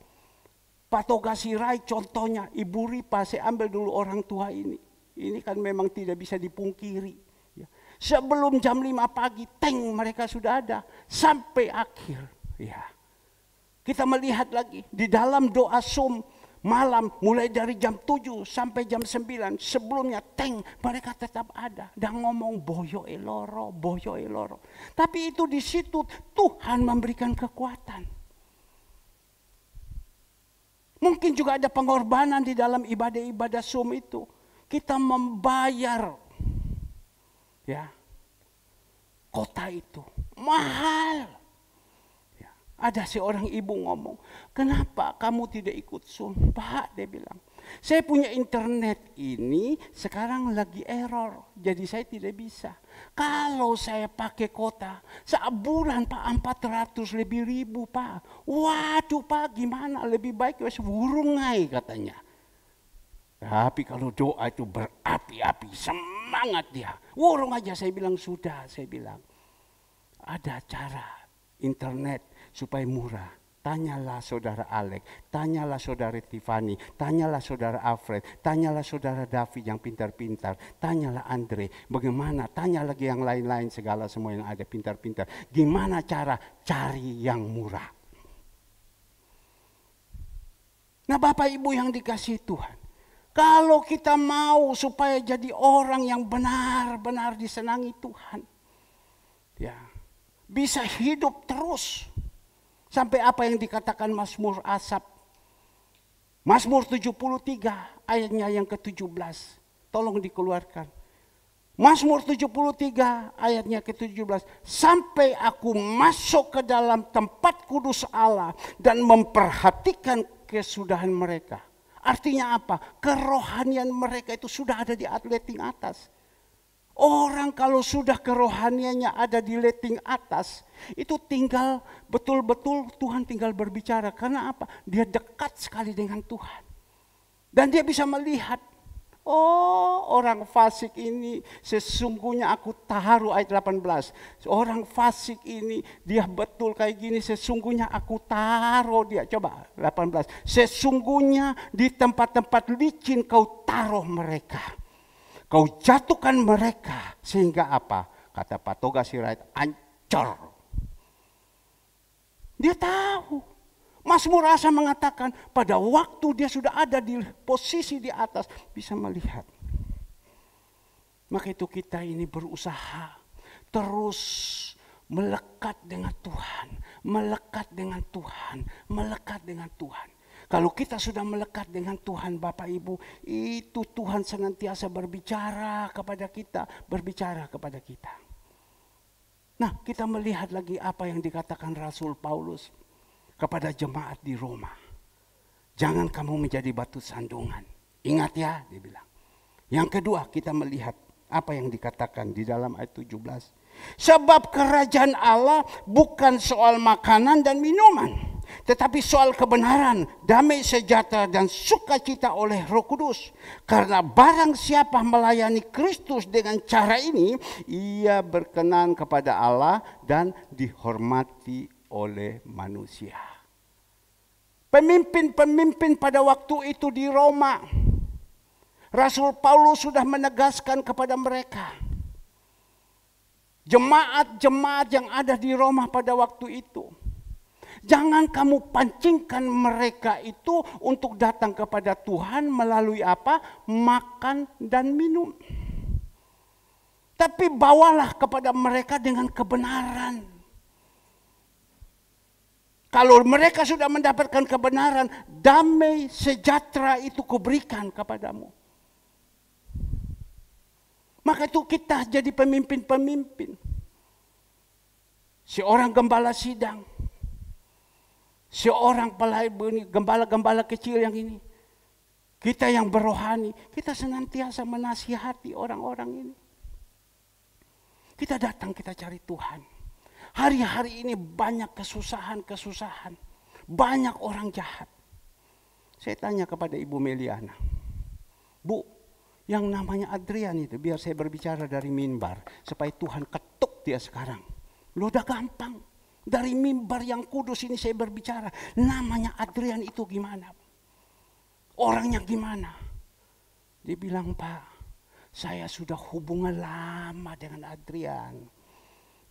Pak Toga Sirai contohnya, Ibu Ripa, saya ambil dulu orang tua ini. Ini kan memang tidak bisa dipungkiri. Ya. Sebelum jam 5 pagi, mereka sudah ada. Sampai akhir. Ya. Kita melihat lagi di dalam doa Zoom malam mulai dari jam 7 sampai jam 9. Sebelumnya mereka tetap ada. Dan ngomong boyo eloro. Tapi itu di situ Tuhan memberikan kekuatan. Mungkin juga ada pengorbanan di dalam ibadah-ibadah Zoom itu. Kita membayar ya kota itu mahal. Ya, ada seorang ibu ngomong, kenapa kamu tidak ikut Zoom? Pak, dia bilang, saya punya internet ini sekarang lagi error, jadi saya tidak bisa. Kalau saya pakai kota, sebulan Pak 400 lebih ribu Pak. Waduh Pak, gimana? Lebih baik wes wurungai katanya. Tapi kalau doa itu berapi-api, semangat dia. Wurung aja, saya bilang sudah, saya bilang. Ada cara internet supaya murah. Tanyalah saudara Alex, tanyalah saudara Tiffany, tanyalah saudara Alfred, tanyalah saudara David yang pintar-pintar, tanyalah Andre, bagaimana, tanya lagi yang lain-lain segala semua yang ada pintar-pintar. Gimana cara cari yang murah? Nah Bapak Ibu yang dikasihi Tuhan. Kalau kita mau supaya jadi orang yang benar-benar disenangi Tuhan. Ya. Bisa hidup terus. Sampai apa yang dikatakan Mazmur Asaf. Mazmur 73 ayatnya yang ke-17. Tolong dikeluarkan. Mazmur 73 ayatnya ke-17. Sampai aku masuk ke dalam tempat kudus Allah dan memperhatikan kesudahan mereka. Artinya apa? Kerohanian mereka itu sudah ada di letting atas. Orang kalau sudah kerohaniannya ada di letting atas, itu tinggal betul-betul Tuhan tinggal berbicara. Karena apa? Dia dekat sekali dengan Tuhan. Dan dia bisa melihat, oh orang fasik ini sesungguhnya aku taruh ayat 18. Orang fasik ini dia betul kayak gini, sesungguhnya aku taruh dia. Coba 18. Sesungguhnya di tempat-tempat licin kau taruh mereka. Kau jatuhkan mereka sehingga apa? Kata Pak Toga Sirait, ancur. Dia tahu. Mazmur Asaf mengatakan pada waktu dia sudah ada di posisi di atas bisa melihat. Maka itu kita ini berusaha terus melekat dengan Tuhan, melekat dengan Tuhan, melekat dengan Tuhan. Kalau kita sudah melekat dengan Tuhan Bapak Ibu, itu Tuhan senantiasa berbicara kepada kita, berbicara kepada kita. Nah, kita melihat lagi apa yang dikatakan Rasul Paulus kepada jemaat di Roma. Jangan kamu menjadi batu sandungan. Ingat ya, dia bilang. Yang kedua, kita melihat apa yang dikatakan di dalam ayat 17. Sebab kerajaan Allah bukan soal makanan dan minuman, tetapi soal kebenaran, damai sejahtera dan sukacita oleh Roh Kudus. Karena barang siapa melayani Kristus dengan cara ini, ia berkenan kepada Allah dan dihormati oleh manusia. Pemimpin-pemimpin pada waktu itu di Roma, Rasul Paulus sudah menegaskan kepada mereka. Jemaat-jemaat yang ada di Roma pada waktu itu, jangan kamu pancingkan mereka itu untuk datang kepada Tuhan melalui apa? Makan dan minum. Tapi bawalah kepada mereka dengan kebenaran. Kalau mereka sudah mendapatkan kebenaran, damai sejahtera itu kuberikan kepadamu. Maka itu kita jadi pemimpin-pemimpin. Seorang gembala sidang, seorang gembala-gembala kecil yang ini, kita yang berohani, kita senantiasa menasihati orang-orang ini. Kita datang, kita cari Tuhan. Hari-hari ini banyak kesusahan-kesusahan, banyak orang jahat. Saya tanya kepada Ibu Meliana, Bu, yang namanya Adrian itu, biar saya berbicara dari mimbar, supaya Tuhan ketuk dia sekarang. Lo udah gampang, dari mimbar yang kudus ini saya berbicara, namanya Adrian itu gimana? Orangnya gimana? Dia bilang, Pak, saya sudah hubungan lama dengan Adrian.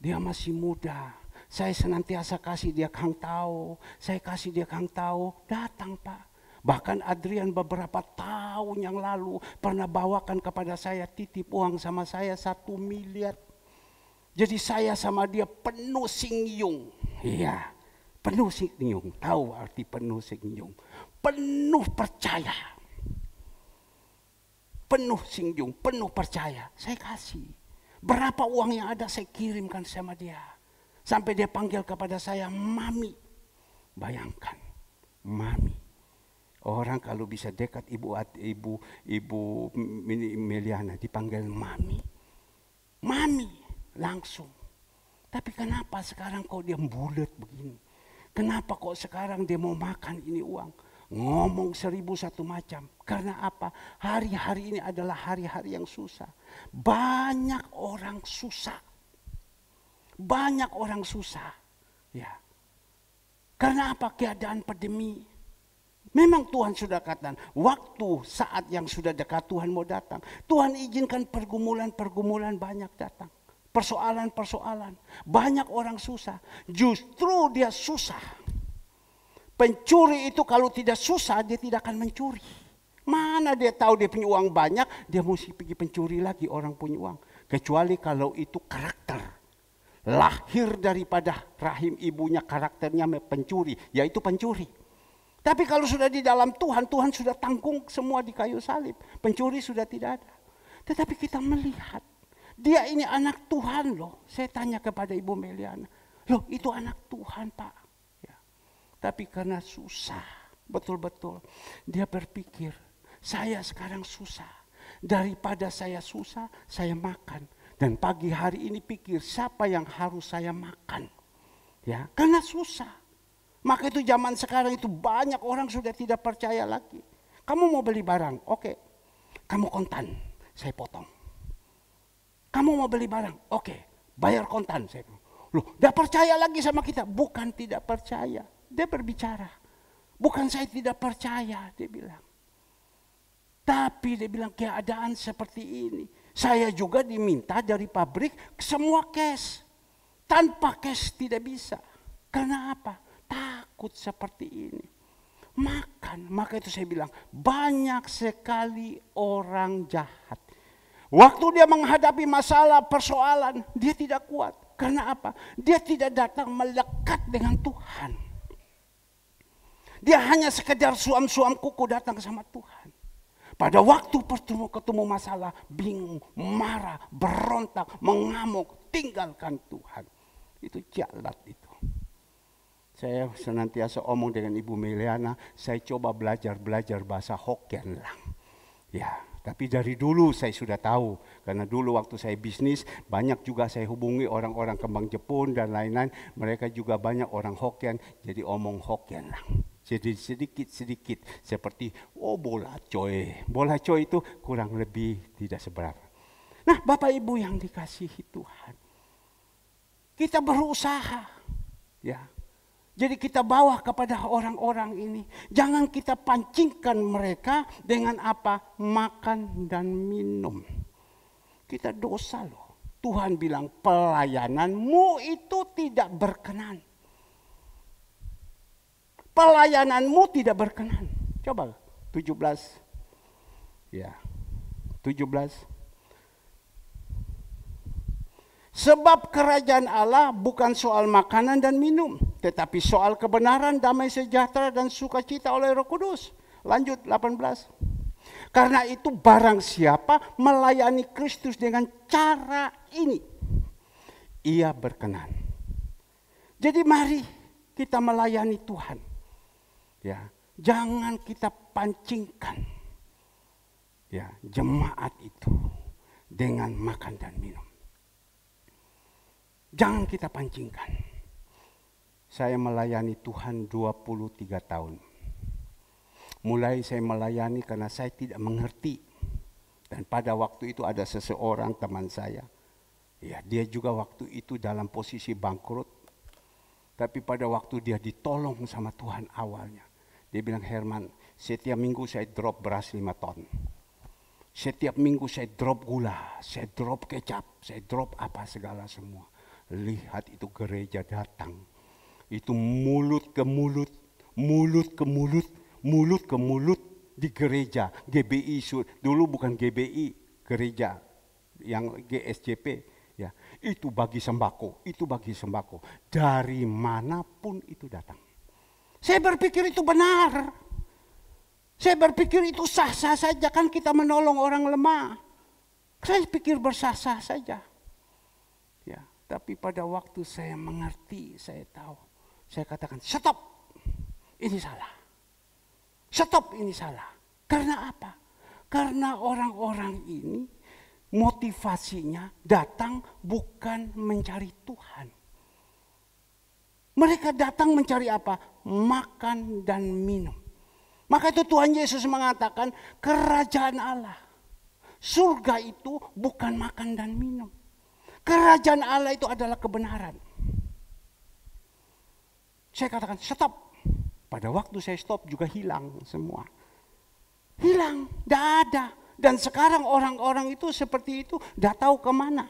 Dia masih muda, saya senantiasa kasih dia Kang Tau, saya kasih dia Kang Tau, datang Pak. Bahkan Adrian beberapa tahun yang lalu pernah bawakan kepada saya titip uang sama saya 1 miliar. Jadi saya sama dia penuh singyung. Iya, penuh singyung. Tahu arti penuh singyung? Penuh percaya. Penuh singyung, penuh percaya. Saya kasih. Berapa uang yang ada saya kirimkan sama dia. Sampai dia panggil kepada saya, Mami. Bayangkan, Mami. Orang kalau bisa dekat ibu Meliana dipanggil Mami. Mami langsung. Tapi kenapa sekarang kok dia bulat begini? Kenapa kok sekarang dia mau makan ini uang? Ngomong 1001 macam. Karena apa? Hari-hari ini adalah hari-hari yang susah. Banyak orang susah. Banyak orang susah. Ya. Karena apa? Keadaan pandemi. Memang Tuhan sudah katakan, waktu saat yang sudah dekat Tuhan mau datang. Tuhan izinkan pergumulan-pergumulan banyak datang. Persoalan-persoalan. Banyak orang susah. Justru dia susah. Pencuri itu kalau tidak susah, dia tidak akan mencuri. Mana dia tahu dia punya uang banyak, dia mesti pergi pencuri lagi orang punya uang. Kecuali kalau itu karakter. lahir daripada rahim ibunya karakternya pencuri, yaitu pencuri. Tapi kalau sudah di dalam Tuhan, Tuhan sudah tanggung semua di kayu salib. Pencuri sudah tidak ada. Tetapi kita melihat, dia ini anak Tuhan loh. Saya tanya kepada Ibu Meliana, loh itu anak Tuhan Pak. Ya. Tapi karena susah, betul-betul dia berpikir, saya sekarang susah. Daripada saya susah, saya makan. Dan pagi hari ini pikir, siapa yang harus saya makan? Ya, karena susah. Maka itu zaman sekarang itu banyak orang sudah tidak percaya lagi. Kamu mau beli barang, oke. Kamu kontan, saya potong. Kamu mau beli barang, oke. Bayar kontan, saya potong. Loh, dia percaya lagi sama kita. Bukan tidak percaya, dia berbicara. Bukan saya tidak percaya, dia bilang. Tapi dia bilang keadaan seperti ini. Saya juga diminta dari pabrik semua cash. Tanpa cash tidak bisa. Karena apa? Takut seperti ini. Makan. Maka itu saya bilang banyak sekali orang jahat. Waktu dia menghadapi masalah persoalan, dia tidak kuat. Karena apa? Dia tidak datang melekat dengan Tuhan. Dia hanya sekedar suam-suam kuku datang sama Tuhan. Pada waktu ketemu masalah, bingung, marah, berontak, mengamuk, tinggalkan Tuhan. Itu jahat itu. Saya senantiasa omong dengan Ibu Meliana, saya coba belajar bahasa Hokkien lah. Ya, tapi dari dulu saya sudah tahu. Karena dulu waktu saya bisnis, banyak juga saya hubungi orang-orang Kembang Jepun dan lain-lain. Mereka juga banyak orang Hokkien, jadi omong Hokkien lah. Jadi sedikit-sedikit seperti bola coy. Bola coy itu kurang lebih tidak seberapa. Nah, Bapak Ibu yang dikasihi Tuhan, kita berusaha, ya. Jadi kita bawa kepada orang-orang ini. Jangan kita pancingkan mereka dengan apa? Makan dan minum. Kita dosa loh. Tuhan bilang pelayananmu itu tidak berkenan. Pelayananmu tidak berkenan. Coba 17. Ya. 17. Sebab kerajaan Allah bukan soal makanan dan minum, tetapi soal kebenaran, damai sejahtera dan sukacita oleh Roh Kudus. Lanjut 18. Karena itu barang siapa melayani Kristus dengan cara ini, ia berkenan. Jadi mari kita melayani Tuhan. Ya, jangan kita pancingkan ya jemaat itu dengan makan dan minum. Jangan kita pancingkan. Saya melayani Tuhan 23 tahun. Mulai saya melayani karena saya tidak mengerti. Dan pada waktu itu ada seseorang teman saya. Ya, dia juga waktu itu dalam posisi bangkrut. Tapi pada waktu dia ditolong sama Tuhan awalnya. Dia bilang, Herman, setiap minggu saya drop beras 5 ton. Setiap minggu saya drop gula, saya drop kecap, saya drop apa segala semua. Lihat itu gereja datang. Itu mulut ke mulut, mulut ke mulut, mulut ke mulut di gereja. GBI, dulu bukan GBI, gereja yang GSJP. Ya, itu bagi sembako, itu bagi sembako. Dari manapun itu datang. Saya berpikir itu benar. Saya berpikir itu sah-sah saja, kan kita menolong orang lemah. Saya pikir bersah-sah saja. Ya. Tapi pada waktu saya mengerti, saya tahu. Saya katakan, stop, ini salah. Stop, ini salah. Karena apa? Karena orang-orang ini motivasinya datang bukan mencari Tuhan. Mereka datang mencari apa? Makan dan minum. Maka itu Tuhan Yesus mengatakan, kerajaan Allah, surga itu bukan makan dan minum. Kerajaan Allah itu adalah kebenaran. Saya katakan stop. Pada waktu saya stop juga hilang semua. Hilang, tidak ada. Dan sekarang orang-orang itu seperti itu, tidak tahu kemana.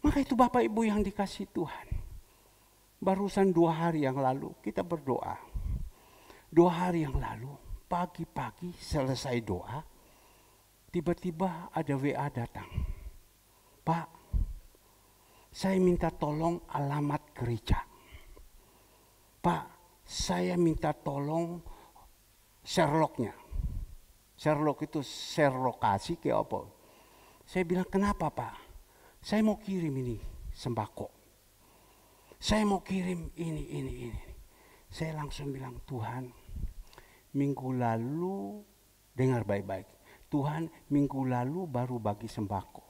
Maka itu Bapak Ibu yang dikasih Tuhan. Barusan 2 hari yang lalu kita berdoa. 2 hari yang lalu, pagi-pagi selesai doa, tiba-tiba ada WA datang. Pak, saya minta tolong alamat gereja. Pak, saya minta tolong Sherlocknya. Sherlock itu share lokasi kayak apa? Saya bilang, kenapa Pak? Saya mau kirim ini sembako. Saya mau kirim ini. Saya langsung bilang, Tuhan, minggu lalu, dengar baik-baik. Tuhan, minggu lalu baru bagi sembako.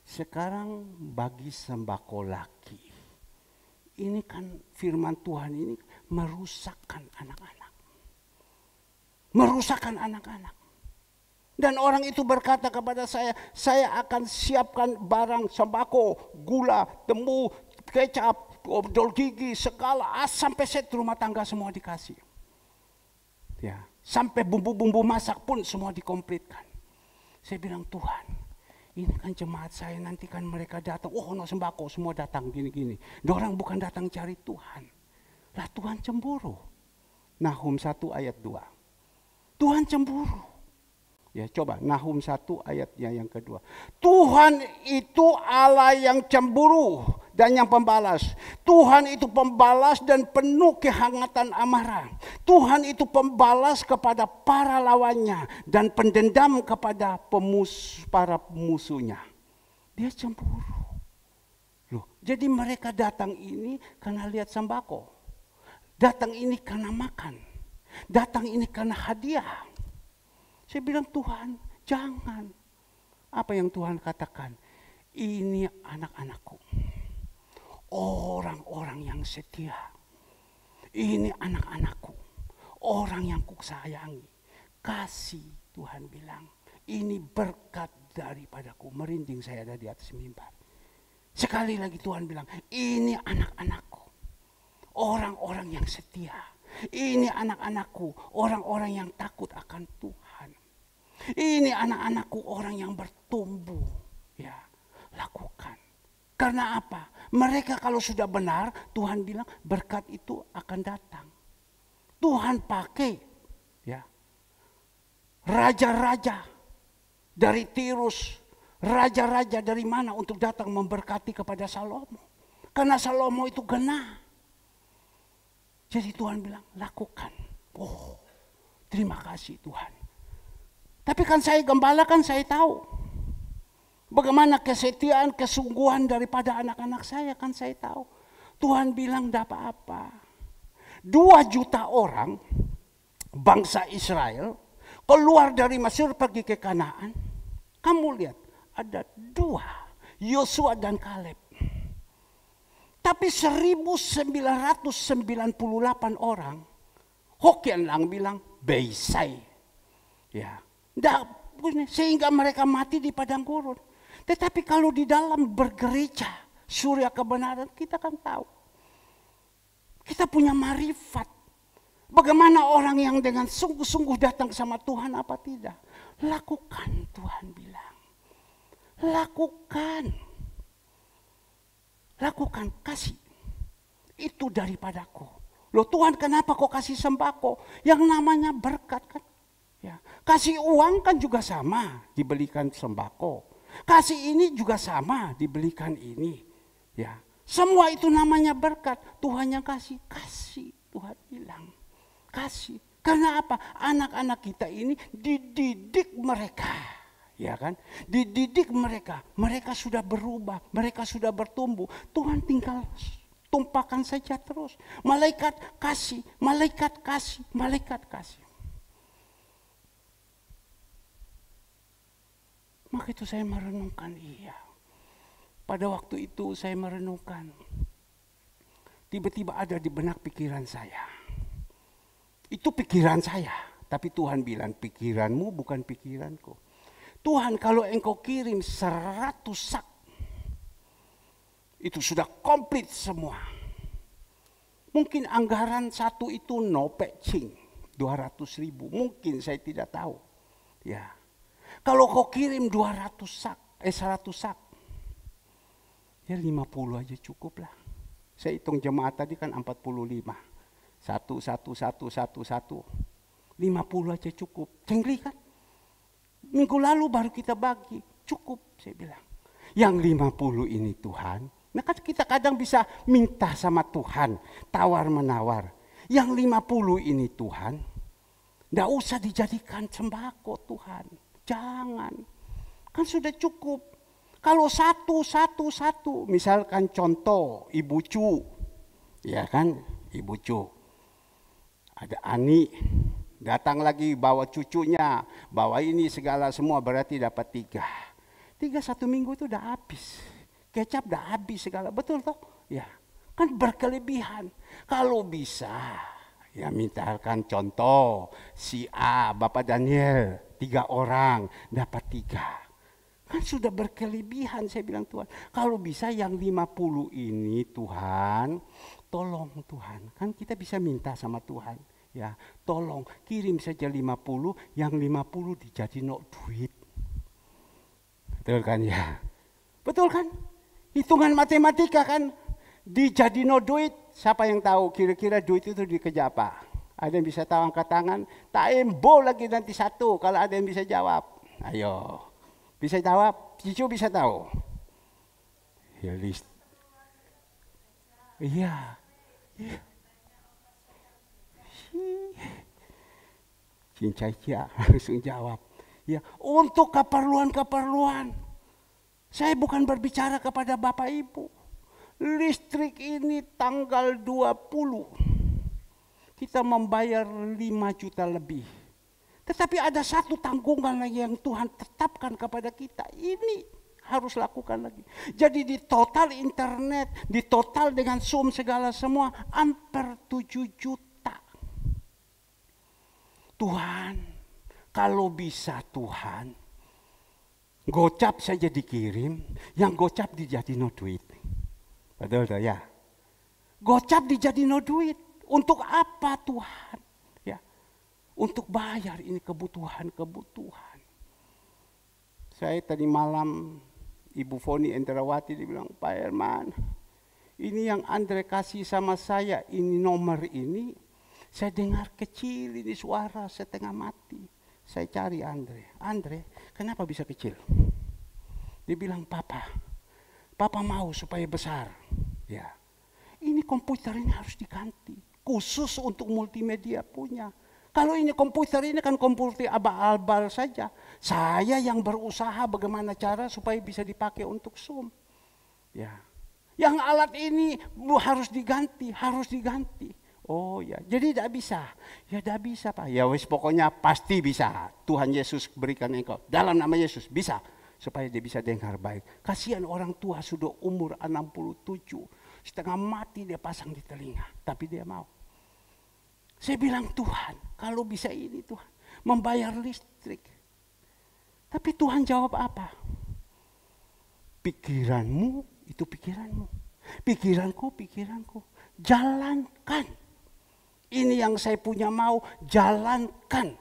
Sekarang bagi sembako lagi. Ini kan firman Tuhan ini merusakkan anak-anak. Merusakkan anak-anak. Dan orang itu berkata kepada saya akan siapkan barang sembako, gula, temu, kecap, odol gigi, segala, sampai set rumah tangga semua dikasih. Ya, sampai bumbu-bumbu masak pun semua dikomplitkan. Saya bilang, Tuhan, ini kan jemaat saya, nanti kan mereka datang, oh no sembako, semua datang gini-gini. Dorang bukan datang cari Tuhan. Lah Tuhan cemburu. Nahum 1 ayat 2. Tuhan cemburu. Ya, coba Nahum 1 ayatnya yang kedua. Tuhan itu Allah yang cemburu dan yang pembalas. Tuhan itu pembalas dan penuh kehangatan amarah. Tuhan itu pembalas kepada para lawannya dan pendendam kepada para pemusuhnya. Dia cemburu. Loh, jadi mereka datang ini karena lihat sembako. Datang ini karena makan. Datang ini karena hadiah. Saya bilang, Tuhan, jangan. Apa yang Tuhan katakan? Ini anak-anakku. Orang-orang yang setia. Ini anak-anakku. Orang yang kusayangi. Kasih, Tuhan bilang. Ini berkat daripadaku. Merinding saya ada di atas mimbar. Sekali lagi Tuhan bilang, ini anak-anakku. Orang-orang yang setia. Ini anak-anakku, orang-orang yang takut akan Tuhan. Ini anak-anakku, orang yang bertumbuh. Ya, lakukan. Karena apa? Mereka kalau sudah benar, Tuhan bilang berkat itu akan datang. Tuhan pakai ya raja-raja dari Tirus, raja-raja dari mana untuk datang memberkati kepada Salomo. Karena Salomo itu genah. Jadi Tuhan bilang, lakukan. Oh, terima kasih Tuhan. Tapi kan saya gembala, kan saya tahu. Bagaimana kesetiaan, kesungguhan daripada anak-anak saya, kan saya tahu. Tuhan bilang, tidak apa-apa. 2 juta orang, bangsa Israel, keluar dari Mesir pergi ke Kanaan. Kamu lihat, ada 2, Yosua dan Kaleb. Tapi 1998 orang, Hokian Lang bilang, Beisai. Ya, sehingga mereka mati di padang gurun. Tetapi kalau di dalam bergereja, surya kebenaran, kita kan tahu. Kita punya marifat. Bagaimana orang yang dengan sungguh-sungguh datang sama Tuhan apa tidak. Lakukan, Tuhan bilang. Lakukan. Lakukan, kasih. Itu daripadaku. Loh Tuhan, kenapa kok kasih sembako? Yang namanya berkat kan. Ya. Kasih uang kan juga sama, dibelikan sembako. Kasih ini juga sama, dibelikan ini. Ya. Semua itu namanya berkat. Tuhan yang kasih, Tuhan bilang. Kasih. Karena apa? Anak-anak kita ini dididik mereka. Ya kan? Dididik mereka. Mereka sudah berubah. Mereka sudah bertumbuh. Tuhan tinggal tumpahkan saja terus. Malaikat kasih. Malaikat kasih. Malaikat kasih. Maka itu saya merenungkan, iya. Pada waktu itu saya merenungkan. Tiba-tiba ada di benak pikiran saya. Itu pikiran saya. Tapi Tuhan bilang, pikiranmu bukan pikiranku. Tuhan, kalau engkau kirim 100 sak, itu sudah komplit semua. Mungkin anggaran satu itu no patching, 200.000. Mungkin saya tidak tahu. Ya, kalau kau kirim 100 sak, ya 50 aja cukup lah. Saya hitung jemaat tadi kan 45. 1. 50 aja cukup. Cengli kan? Minggu lalu baru kita bagi. Cukup, saya bilang. Yang 50 ini Tuhan, Nah kan kita kadang bisa minta sama Tuhan, tawar-menawar. Yang 50 ini Tuhan, tidak usah dijadikan sembako Tuhan. Jangan, kan sudah cukup. Kalau satu, misalkan contoh Ibu Cu, ya kan Ibu Cu. Ada Ani, datang lagi bawa cucunya, bawa ini segala semua berarti dapat 3. 1 minggu itu udah habis. Kecap udah habis segala, betul toh? Ya, kan berkelebihan. Kalau bisa, ya misalkan contoh si A, Bapak Daniel, 3 orang dapat 3. Kan sudah berkelebihan, saya bilang Tuhan. Kalau bisa yang 50 ini Tuhan, tolong Tuhan. Kan kita bisa minta sama Tuhan. Ya, tolong kirim saja 50, yang 50 dijadiin duit. Betul kan ya? Betul kan? Hitungan matematika kan, dijadino duit. Siapa yang tahu kira-kira duit itu dikejar apa? Ada yang bisa tahu, angkat tangan. Tak embo lagi nanti 1 kalau ada yang bisa jawab. Ayo, bisa jawab? Cicu bisa tahu? Ya list. Iya. Cincai-cia langsung jawab. Ya, untuk keperluan. Saya bukan berbicara kepada Bapak Ibu. Listrik ini tanggal 20. Kita membayar 5 juta lebih. Tetapi ada satu tanggungan lagi yang Tuhan tetapkan kepada kita. Ini harus lakukan lagi. Jadi di total internet, di total dengan Zoom segala semua, hampir 7 juta. Tuhan, kalau bisa Tuhan, gocap saja dikirim, yang gocap dijadiin duit. Betul ya? Gocap dijadiin duit. Untuk apa Tuhan? Ya, untuk bayar ini kebutuhan. Saya tadi malam, Ibu Foni Endrawati dibilang, Pak Herman, ini yang Andre kasih sama saya, ini nomor ini, saya dengar kecil ini suara setengah mati. Saya cari Andre, kenapa bisa kecil? Dia bilang, Papa mau supaya besar. Ya, ini komputer ini harus diganti, khusus untuk multimedia punya. Kalau ini komputer ini kan komputer abal-abal saja. Saya yang berusaha bagaimana cara supaya bisa dipakai untuk Zoom. Ya, yang alat ini harus diganti. Oh ya, jadi tidak bisa. Ya tidak bisa Pak. Ya wis pokoknya pasti bisa. Tuhan Yesus berikan engkau. Dalam nama Yesus bisa. Supaya dia bisa dengar baik. Kasihan orang tua sudah umur 67. Setengah mati dia pasang di telinga. Tapi dia mau. Saya bilang Tuhan, kalau bisa ini Tuhan. Membayar listrik. Tapi Tuhan jawab apa? Pikiranmu itu pikiranmu. Pikiranku. Jalankan. Ini yang saya punya mau, jalankan.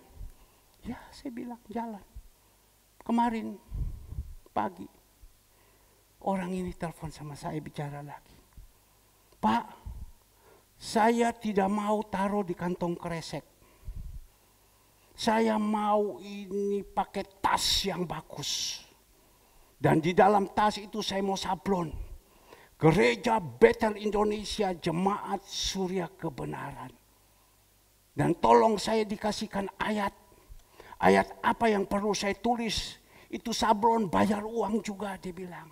Ya, saya bilang jalan. Kemarin pagi, orang ini telepon sama saya bicara lagi. Pak, saya tidak mau taruh di kantong kresek. Saya mau ini pakai tas yang bagus. Dan di dalam tas itu saya mau sablon. Gereja Bethel Indonesia Jemaat Surya Kebenaran. Dan tolong saya dikasihkan ayat. Ayat apa yang perlu saya tulis. Itu sablon bayar uang juga dia bilang.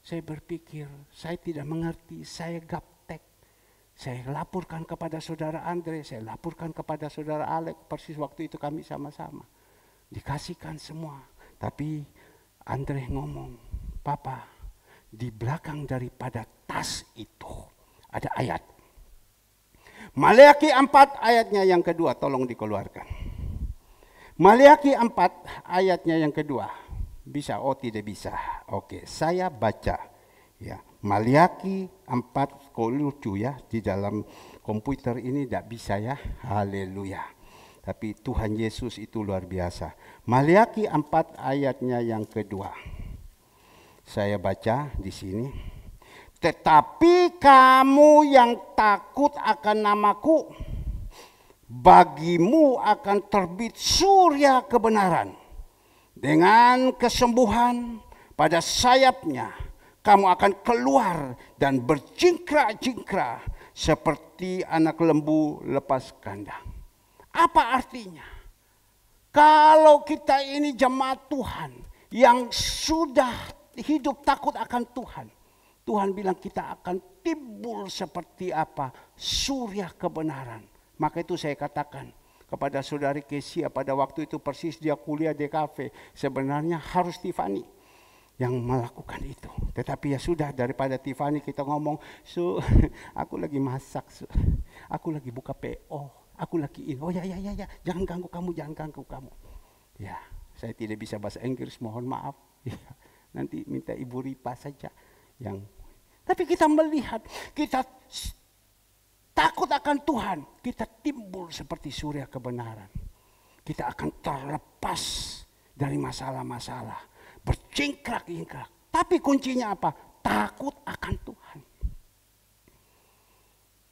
Saya berpikir saya tidak mengerti. Saya gaptek. Saya laporkan kepada saudara Andre. Saya laporkan kepada saudara Alex. Persis waktu itu kami sama-sama. Dikasihkan semua. Tapi Andre ngomong. Papa, di belakang daripada tas itu ada ayat. Maleakhi 4 ayatnya yang kedua, tolong dikeluarkan. Maleakhi 4 ayatnya yang kedua. Bisa? Oh tidak bisa. Oke, saya baca. Ya, Maleakhi 4, kok lucu ya, di dalam komputer ini tidak bisa ya. Haleluya. Tapi Tuhan Yesus itu luar biasa. Maleakhi 4 ayatnya yang kedua. Saya baca di sini. Tetapi kamu yang takut akan namaku, bagimu akan terbit surya kebenaran. Dengan kesembuhan pada sayapnya, Kamu akan keluar dan berjingkrak-jingkrak seperti anak lembu lepas kandang. Apa artinya? Kalau kita ini jemaat Tuhan yang sudah hidup takut akan Tuhan, Tuhan bilang kita akan timbul seperti apa? Surya kebenaran. Maka itu saya katakan kepada saudari Kesia pada waktu itu persis dia kuliah di kafe. Sebenarnya harus Tiffany yang melakukan itu. Tetapi ya sudah, daripada Tiffany kita ngomong, aku lagi masak, aku lagi buka PO, aku lagi ini. Oh ya, jangan ganggu kamu. Ya, saya tidak bisa bahasa Inggris, mohon maaf. Ya, nanti minta Ibu Ripa saja yang. Tapi kita melihat, kita takut akan Tuhan, kita timbul seperti surya kebenaran. Kita akan terlepas dari masalah-masalah. Bercingkrak-ingkrak. Tapi kuncinya apa? Takut akan Tuhan.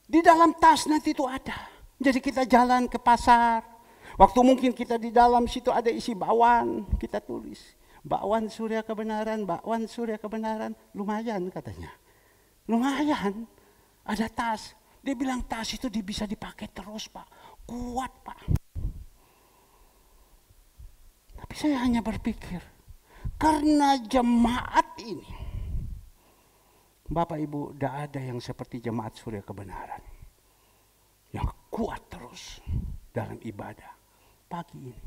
Di dalam tas nanti itu ada. Jadi kita jalan ke pasar. Waktu mungkin kita di dalam situ ada isi bakwan. Kita tulis. Bakwan surya kebenaran, bakwan surya kebenaran. Lumayan katanya. Lumayan. Ada tas. Dia bilang tas itu bisa dipakai terus Pak. Kuat Pak. Tapi saya hanya berpikir. Karena jemaat ini, Bapak Ibu, tidak ada yang seperti jemaat surya kebenaran. Yang kuat terus dalam ibadah. Pagi ini,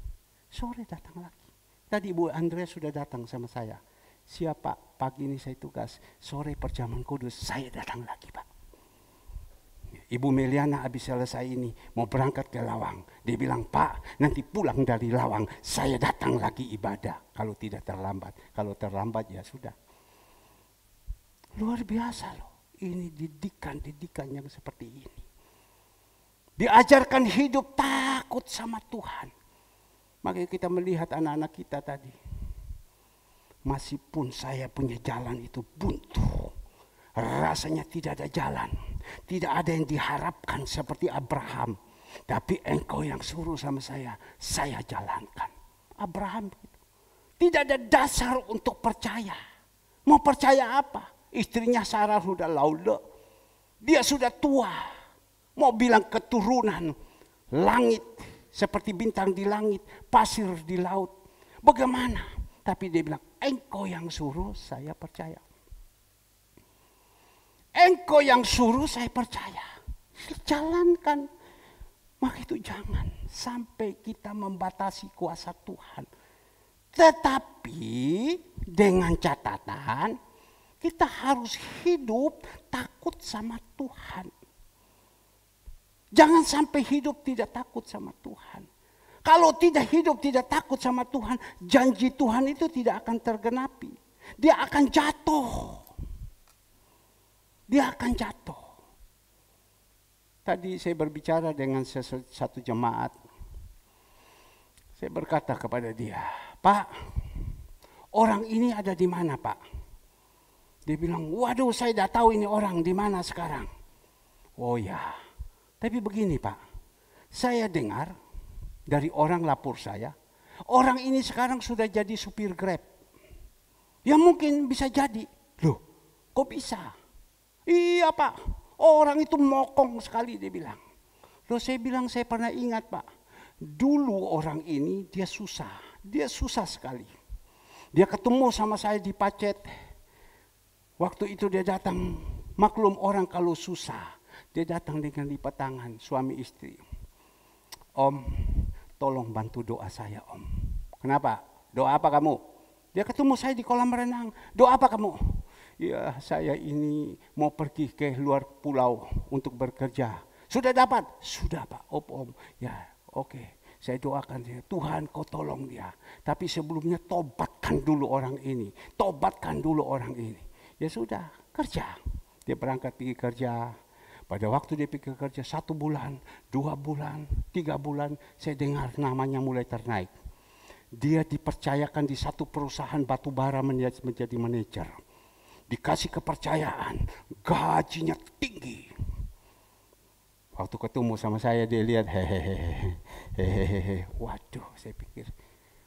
sore datang lagi. Tadi Ibu Andrea sudah datang sama saya. Siapa pagi ini saya tugas, sore perjamuan kudus, saya datang lagi Pak. Ibu Meliana habis selesai ini mau berangkat ke Lawang. Dia bilang, Pak nanti pulang dari Lawang saya datang lagi ibadah. Kalau tidak terlambat. Kalau terlambat ya sudah. Luar biasa loh. Ini didikan yang seperti ini. Diajarkan hidup takut sama Tuhan. Makanya kita melihat anak-anak kita tadi. Masih pun saya punya jalan itu buntu. Rasanya tidak ada jalan. Tidak ada yang diharapkan seperti Abraham. Tapi engkau yang suruh sama saya jalankan. Abraham gitu. Tidak ada dasar untuk percaya. Mau percaya apa? Istrinya Sarah sudah lauda. Dia sudah tua. Mau bilang keturunan. Langit seperti bintang di langit. Pasir di laut. Bagaimana? Tapi dia bilang, engkau yang suruh saya percaya. Engkau yang suruh saya percaya. Jalankan. Maka itu jangan sampai kita membatasi kuasa Tuhan. Tetapi dengan catatan kita harus hidup takut sama Tuhan. Jangan sampai hidup tidak takut sama Tuhan. Kalau tidak hidup tidak takut sama Tuhan, janji Tuhan itu tidak akan tergenapi. Dia akan jatuh. Dia akan jatuh. Tadi saya berbicara dengan satu jemaat. Saya berkata kepada dia, Pak, orang ini ada di mana Pak? Dia bilang, waduh saya tidak tahu ini orang di mana sekarang. Oh ya, tapi begini Pak, saya dengar dari orang lapor saya, orang ini sekarang sudah jadi supir Grab. Ya mungkin bisa jadi. Loh, kok bisa? Iya Pak, orang itu mokong sekali dia bilang. Loh saya bilang saya pernah ingat Pak. Dulu orang ini dia susah sekali. Dia ketemu sama saya di Pacet. Waktu itu dia datang, maklum orang kalau susah. Dia datang dengan lipat tangan suami istri. Om, tolong bantu doa saya Om. Kenapa? Doa apa kamu? Dia ketemu saya di kolam renang. Doa apa kamu? Ya saya ini mau pergi ke luar pulau untuk bekerja. Sudah dapat? Sudah Pak. Om. Ya oke. Saya doakan dia. Tuhan kau tolong dia. Tapi sebelumnya tobatkan dulu orang ini. Tobatkan dulu orang ini. Ya sudah kerja. Dia berangkat pergi kerja. Pada waktu dia pergi kerja 1 bulan, 2 bulan, 3 bulan. Saya dengar namanya mulai ternaik. Dia dipercayakan di satu perusahaan batu bara menjadi manajer. Dikasih kepercayaan, gajinya tinggi. Waktu ketemu sama saya dia lihat hehehe. Waduh, saya pikir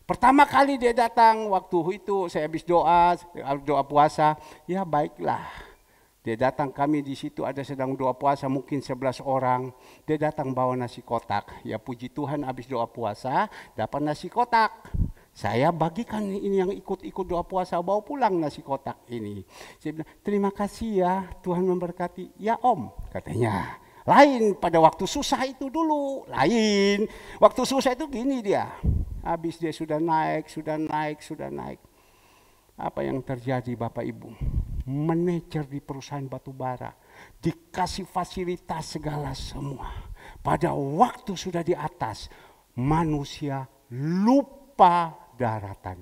Pertama kali dia datang waktu itu saya habis doa puasa, ya baiklah. Dia datang, kami di situ ada sedang doa puasa mungkin 11 orang. Dia datang bawa nasi kotak. Ya puji Tuhan habis doa puasa dapat nasi kotak. Saya bagikan ini yang ikut doa puasa, bawa pulang nasi kotak ini. Saya bilang, terima kasih ya, Tuhan memberkati. Ya Om, katanya. Lain pada waktu susah itu dulu, lain. Waktu susah itu gini dia. Habis dia sudah naik. Apa yang terjadi Bapak Ibu? Manajer di perusahaan batubara, dikasih fasilitas segala semua. Pada waktu sudah di atas, manusia lupa daratan.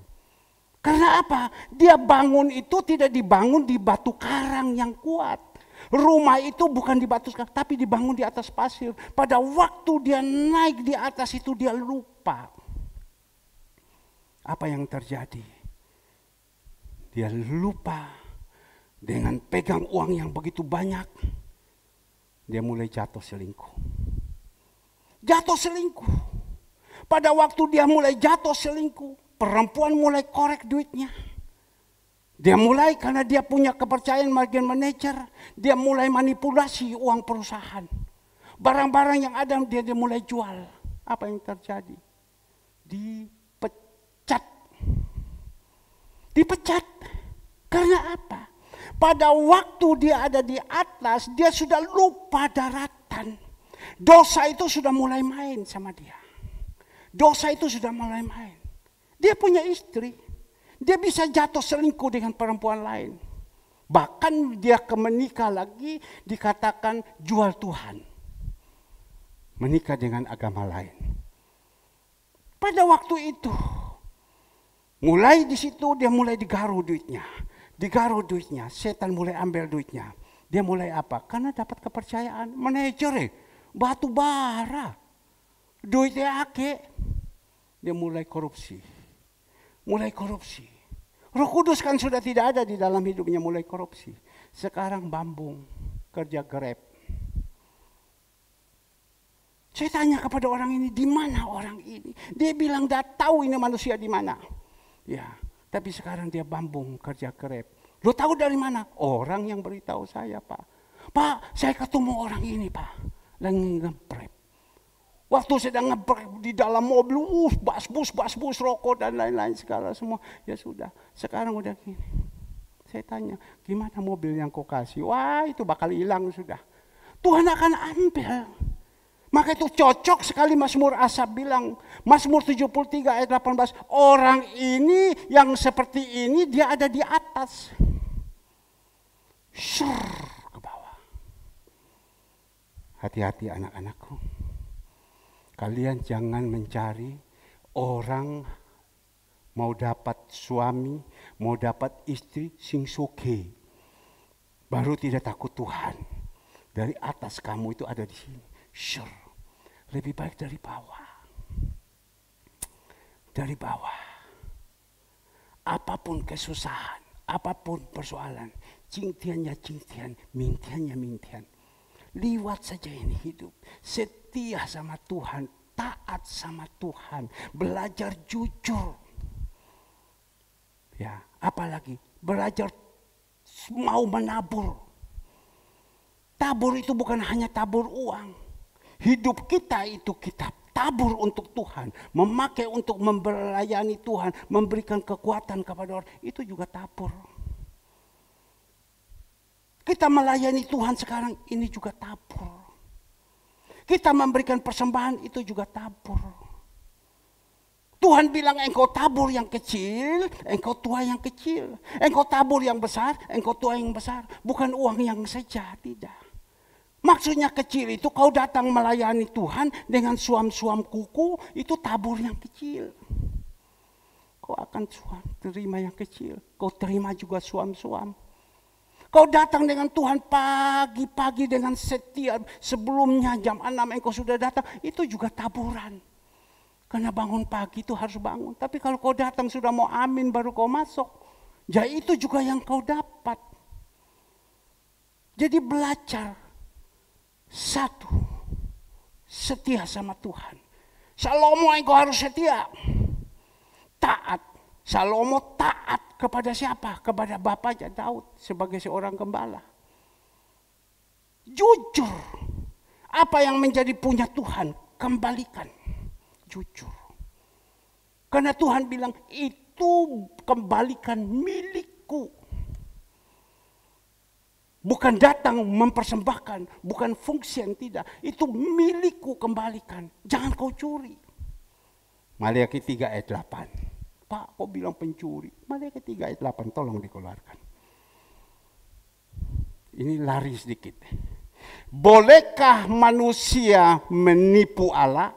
Karena apa? Dia bangun itu tidak dibangun di batu karang yang kuat. Rumah itu bukan di batu karang, tapi dibangun di atas pasir. Pada waktu dia naik di atas itu dia lupa. Apa yang terjadi? Dia lupa dengan pegang uang yang begitu banyak. Dia mulai jatuh selingkuh. Pada waktu dia mulai jatuh selingkuh, perempuan mulai korek duitnya. Dia mulai karena dia punya kepercayaan margin manager, dia mulai manipulasi uang perusahaan. Barang-barang yang ada dia mulai jual. Apa yang terjadi? Dipecat. Karena apa? Pada waktu dia ada di atas, dia sudah lupa daratan. Dosa itu sudah mulai main sama dia. Dia punya istri. Dia bisa jatuh selingkuh dengan perempuan lain. Bahkan dia menikah lagi dikatakan jual Tuhan. Menikah dengan agama lain. Pada waktu itu, mulai di situ dia mulai digaruh duitnya. Setan mulai ambil duitnya. Dia mulai apa? Karena dapat kepercayaan. Manajer batu bara. Duitnya ake. Dia mulai korupsi. Roh Kudus kan sudah tidak ada di dalam hidupnya, mulai korupsi. Sekarang bambung, kerja Grab. Saya tanya kepada orang ini, di mana orang ini? Dia bilang tidak tahu ini manusia di mana. Ya, tapi sekarang dia bambung kerja Grab. Lo tahu dari mana? Orang yang beritahu saya, Pak. Pak, saya ketemu orang ini, Pak. Lagi nge-Grab. Waktu sedang nge-Grab di dalam mobil, bas-bus, rokok dan lain-lain segala semua. Ya sudah, sekarang udah gini. Saya tanya, gimana mobil yang kau kasih? Wah, itu bakal hilang sudah. Tuhan akan ambil. Maka itu cocok sekali Mazmur Asaf bilang, Mazmur 73 ayat 18, orang ini yang seperti ini dia ada di atas. Ke bawah. Hati-hati anak-anakku. Kalian jangan mencari orang mau dapat suami, mau dapat istri sing soge. Baru tidak takut Tuhan. Dari atas kamu itu ada di sini. Lebih baik dari bawah. Apapun kesusahan, apapun persoalan, cingtiannya cingtian, mintiannya mintian. Liwat saja ini hidup. Setia sama Tuhan, taat sama Tuhan, belajar jujur. Ya, apalagi belajar mau menabur. Tabur itu bukan hanya tabur uang. Hidup kita itu kita tabur untuk Tuhan, memakai untuk melayani Tuhan, memberikan kekuatan kepada orang, itu juga tabur. Kita melayani Tuhan sekarang, ini juga tabur. Kita memberikan persembahan, itu juga tabur. Tuhan bilang engkau tabur yang kecil, engkau tuai yang kecil. Engkau tabur yang besar, engkau tuai yang besar. Bukan uang yang saja, tidak. Maksudnya kecil itu kau datang melayani Tuhan dengan suam-suam kuku, itu tabur yang kecil. Kau akan terima yang kecil, kau terima juga suam-suam. Kau datang dengan Tuhan pagi-pagi dengan setia, sebelumnya jam 6 engkau sudah datang, itu juga taburan. Karena bangun pagi itu harus bangun. Tapi kalau kau datang sudah mau amin baru kau masuk, ya itu juga yang kau dapat. Jadi belajar. Satu, setia sama Tuhan. Salomo engkau harus setia. taat. Salomo taat kepada siapa? Kepada bapaknya Daud sebagai seorang gembala. Jujur. Apa yang menjadi punya Tuhan, kembalikan. Jujur. Karena Tuhan bilang, itu kembalikan milikku. Bukan datang mempersembahkan, bukan fungsi yang tidak. Itu milikku, kembalikan. Jangan kau curi. Maliaki 3 ayat 8. Pak, kau bilang pencuri. Maliaki 3 ayat 8, tolong dikeluarkan. Ini lari sedikit. Bolehkah manusia menipu Allah?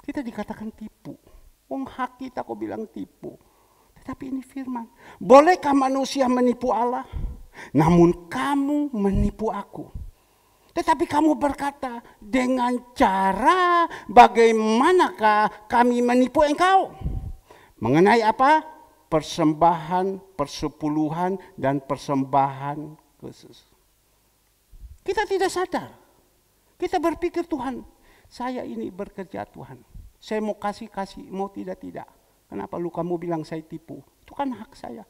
Kita dikatakan tipu. Wong hak kita kau bilang tipu. Tetapi ini firman. Bolehkah manusia menipu Allah? Namun kamu menipu aku. Tetapi kamu berkata, dengan cara bagaimanakah kami menipu engkau? Mengenai apa? Persembahan, persepuluhan, dan persembahan khusus. Kita tidak sadar. Kita berpikir, Tuhan, saya ini bekerja Tuhan. Saya mau kasih, mau tidak. Kenapa lu kamu bilang saya tipu? Itu kan hak saya.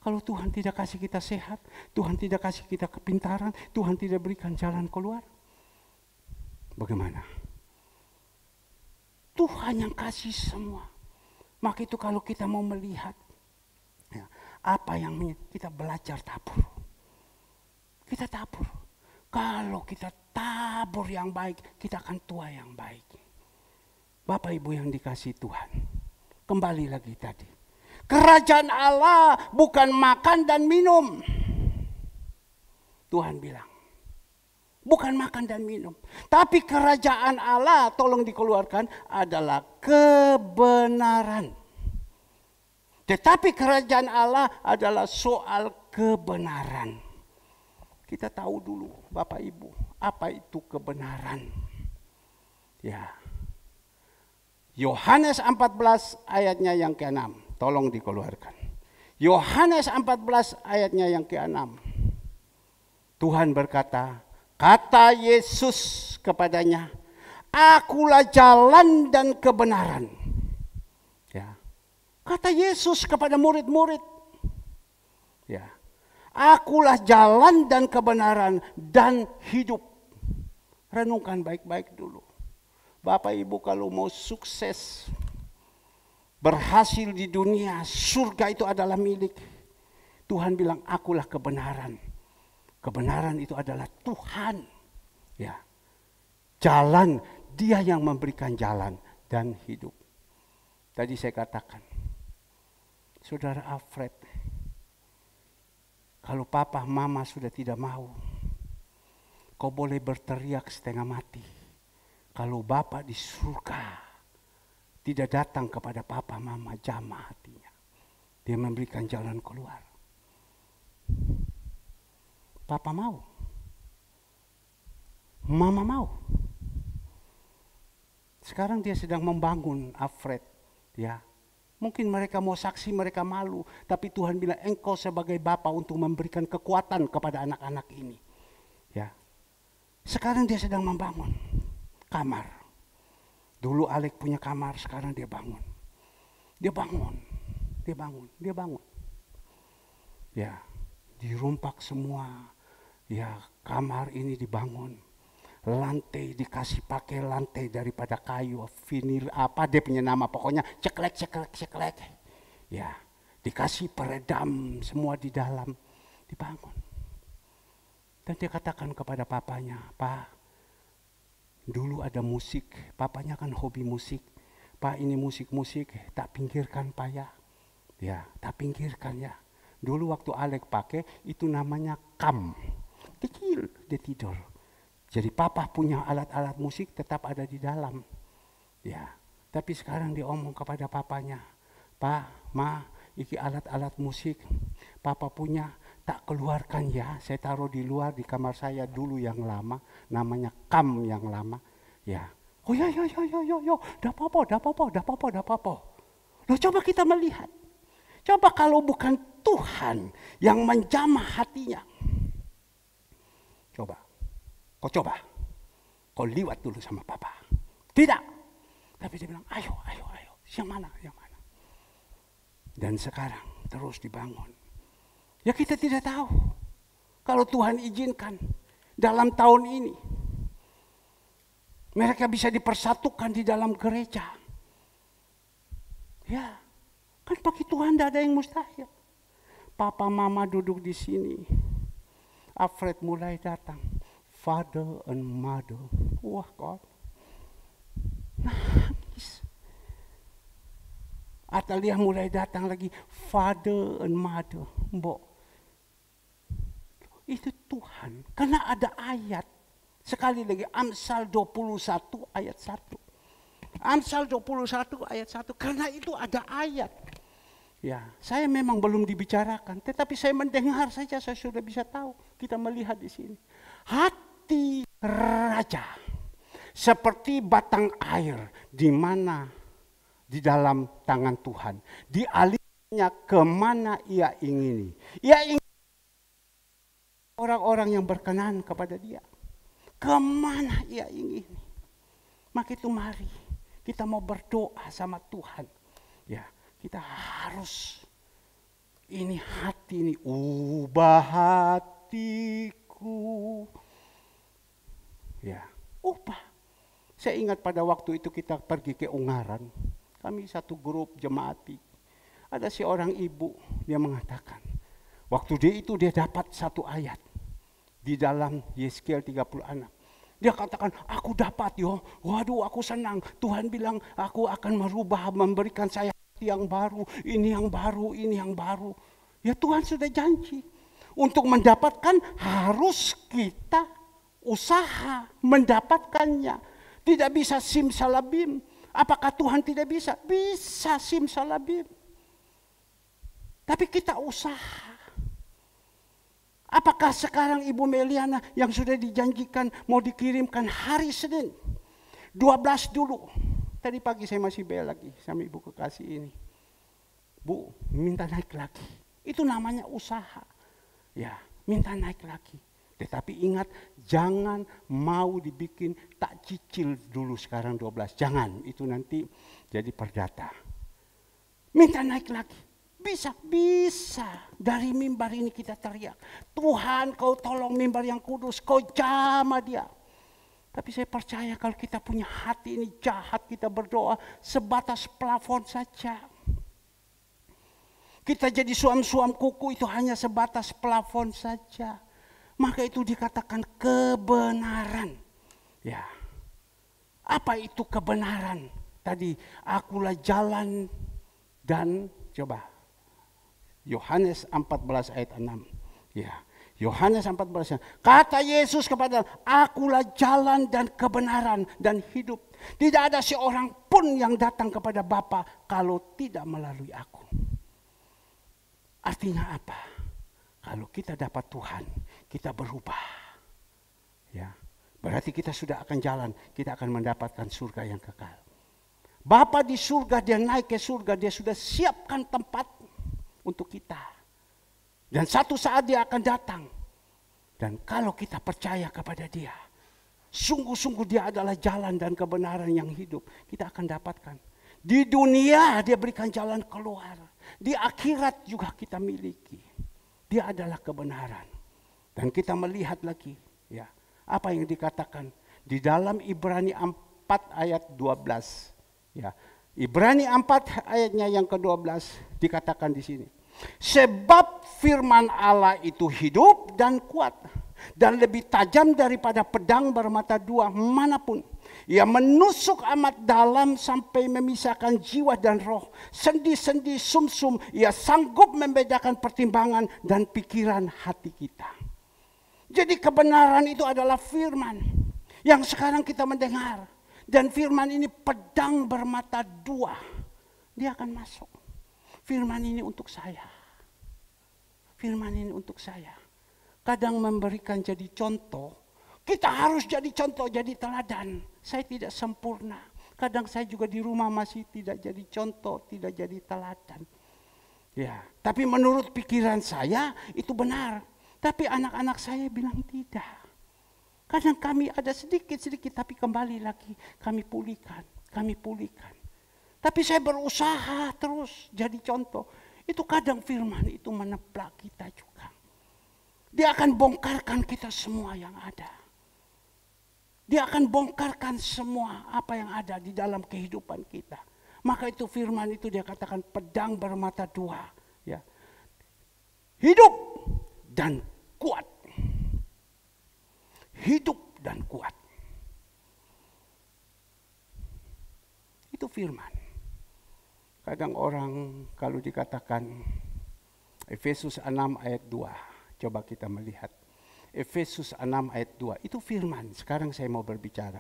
Kalau Tuhan tidak kasih kita sehat, Tuhan tidak kasih kita kepintaran, Tuhan tidak berikan jalan keluar, bagaimana? Tuhan yang kasih semua. Maka itu kalau kita mau melihat ya, apa yang kita belajar tabur. Kita tabur. Kalau kita tabur yang baik, kita akan tua yang baik. Bapak Ibu yang dikasih Tuhan, kembali lagi tadi. Kerajaan Allah bukan makan dan minum. Tuhan bilang, bukan makan dan minum. Tapi kerajaan Allah, tolong dikeluarkan, adalah kebenaran. Tetapi kerajaan Allah adalah soal kebenaran. Kita tahu dulu, Bapak Ibu, apa itu kebenaran. Ya. Yohanes 14 ayatnya yang ke-6. Tolong dikeluarkan. Yohanes 14 ayatnya yang ke-6. Tuhan berkata, kata Yesus kepadanya, akulah jalan dan kebenaran. Ya. Kata Yesus kepada murid-murid. Ya. Akulah jalan dan kebenaran dan hidup. Renungkan baik-baik dulu. Bapak Ibu kalau mau sukses, berhasil di dunia, surga itu adalah milik. Tuhan bilang, akulah kebenaran. Kebenaran itu adalah Tuhan. Ya. Jalan, Dia yang memberikan jalan dan hidup. Tadi saya katakan, Saudara Alfred, kalau papa mama sudah tidak mau, kau boleh berteriak setengah mati. Kalau Bapa di surga tidak datang kepada papa mama, jamah hatinya. Dia memberikan jalan keluar. Papa mau. Mama mau. Sekarang dia sedang membangun Alfred. Ya. Mungkin mereka mau saksi, mereka malu. Tapi Tuhan bilang, engkau sebagai Bapa untuk memberikan kekuatan kepada anak-anak ini. Ya. Sekarang dia sedang membangun kamar. Dulu Alek punya kamar, sekarang dia bangun. Dia bangun. Ya, dirumpak semua. Ya, kamar ini dibangun. Lantai dikasih pakai lantai daripada kayu, vinil apa dia punya nama, pokoknya ceklek. Ya, dikasih peredam semua di dalam, dibangun. Dan dia katakan kepada papanya, Pak, dulu ada musik, papanya kan hobi musik. Pak, ini musik, tak pinggirkan Pak ya. Ya, tak pinggirkan ya. Dulu waktu Alek pakai, itu namanya kam. Kecil, dia tidur. Jadi papa punya alat-alat musik tetap ada di dalam. Ya, tapi sekarang dia omong kepada papanya, Pak, Ma, iki alat-alat musik, papa punya, tak keluarkan ya, saya taruh di luar di kamar saya dulu yang lama, namanya kam yang lama. Ya, oh ya, dah apa-apa. Loh, coba kita melihat. Coba kalau bukan Tuhan yang menjamah hatinya. Coba. Kau liwat dulu sama papa. Tidak. Tapi dia bilang, ayo. Yang mana? Dan sekarang terus dibangun. Ya kita tidak tahu. Kalau Tuhan izinkan dalam tahun ini, mereka bisa dipersatukan di dalam gereja. Ya, kan bagi Tuhan tidak ada yang mustahil. Papa mama duduk di sini. Alfred mulai datang. Father and mother. Wah God. Nangis. Atalia mulai datang lagi. Father and mother. Mbok. Itu Tuhan. Karena ada ayat. Sekali lagi. Amsal 21 ayat 1. Amsal 21 ayat 1. Karena itu ada ayat. Ya, saya memang belum dibicarakan, tetapi saya mendengar saja, saya sudah bisa tahu. Kita melihat di sini. Hati raja seperti batang air di mana di dalam tangan Tuhan. Dialihkannya kemana ia ingini. Ia ingin orang-orang yang berkenan kepada dia. Kemana ia ingini. Maka itu mari kita mau berdoa sama Tuhan. Ya. Kita harus ini hati ini, ubah hatiku. Ya, ubah. Saya ingat pada waktu itu kita pergi ke Ungaran. Kami satu grup jemaati. Ada seorang ibu, dia mengatakan, waktu dia dapat satu ayat di dalam Yeskiel 36. Dia katakan, aku dapat yo. Waduh, aku senang. Tuhan bilang, aku akan merubah, memberikan saya yang baru, ini yang baru, ini yang baru. Ya Tuhan sudah janji. Untuk mendapatkan harus kita usaha mendapatkannya. Tidak bisa simsalabim. Apakah Tuhan tidak bisa? Bisa simsalabim. Tapi kita usaha. Apakah sekarang Ibu Meliana yang sudah dijanjikan mau dikirimkan hari Senin 12 dulu. Tadi pagi saya masih bel lagi sama ibu kekasih ini. Bu, minta naik lagi. Itu namanya usaha. Ya, minta naik lagi. Tetapi ingat, jangan mau dibikin tak cicil dulu sekarang 12. Jangan, itu nanti jadi perdata. Minta naik lagi. Bisa. Dari mimbar ini kita teriak. Tuhan, kau tolong mimbar yang kudus, kau jamah dia. Tapi saya percaya kalau kita punya hati ini jahat, kita berdoa sebatas plafon saja. Kita jadi suam-suam kuku itu hanya sebatas plafon saja. Maka itu dikatakan kebenaran. Ya. Apa itu kebenaran? Tadi akulah jalan dan coba. Yohanes 14 ayat 6. Ya. Yohanes 14. Kata Yesus kepada, akulah jalan dan kebenaran dan hidup. Tidak ada seorang pun yang datang kepada Bapa kalau tidak melalui aku. Artinya apa? Kalau kita dapat Tuhan, kita berubah. Ya, berarti kita sudah akan jalan, kita akan mendapatkan surga yang kekal. Bapa di surga, dia naik ke surga, dia sudah siapkan tempat untuk kita. Dan satu saat dia akan datang. Dan kalau kita percaya kepada dia, sungguh-sungguh dia adalah jalan dan kebenaran yang hidup. Kita akan dapatkan. Di dunia dia berikan jalan keluar. Di akhirat juga kita miliki. Dia adalah kebenaran. Dan kita melihat lagi. Ya, apa yang dikatakan. Di dalam Ibrani 4 ayat 12. Ya, Ibrani 4 ayatnya yang ke-12 dikatakan di sini. Sebab firman Allah itu hidup dan kuat dan lebih tajam daripada pedang bermata dua manapun. Ia menusuk amat dalam sampai memisahkan jiwa dan roh, sendi-sendi, sumsum. Ia sanggup membedakan pertimbangan dan pikiran hati kita. Jadi kebenaran itu adalah firman yang sekarang kita mendengar. Dan firman ini pedang bermata dua. Dia akan masuk. Firman ini untuk saya. Firman ini untuk saya. Kadang memberikan jadi contoh. Kita harus jadi contoh, jadi teladan. Saya tidak sempurna. Kadang saya juga di rumah masih tidak jadi contoh, tidak jadi teladan. Ya, tapi menurut pikiran saya itu benar. Tapi anak-anak saya bilang tidak. Kadang kami ada sedikit-sedikit, tapi kembali lagi kami pulihkan. Tapi saya berusaha terus jadi contoh. Itu kadang firman itu meneplak kita juga. Dia akan bongkarkan kita semua yang ada. Dia akan bongkarkan semua apa yang ada di dalam kehidupan kita. Maka itu firman itu dia katakan pedang bermata dua. Ya. Hidup dan kuat. Hidup dan kuat. Itu firman. Kadang orang kalau dikatakan Efesus 6 ayat 2. Coba kita melihat. Efesus 6 ayat 2. Itu firman. Sekarang saya mau berbicara.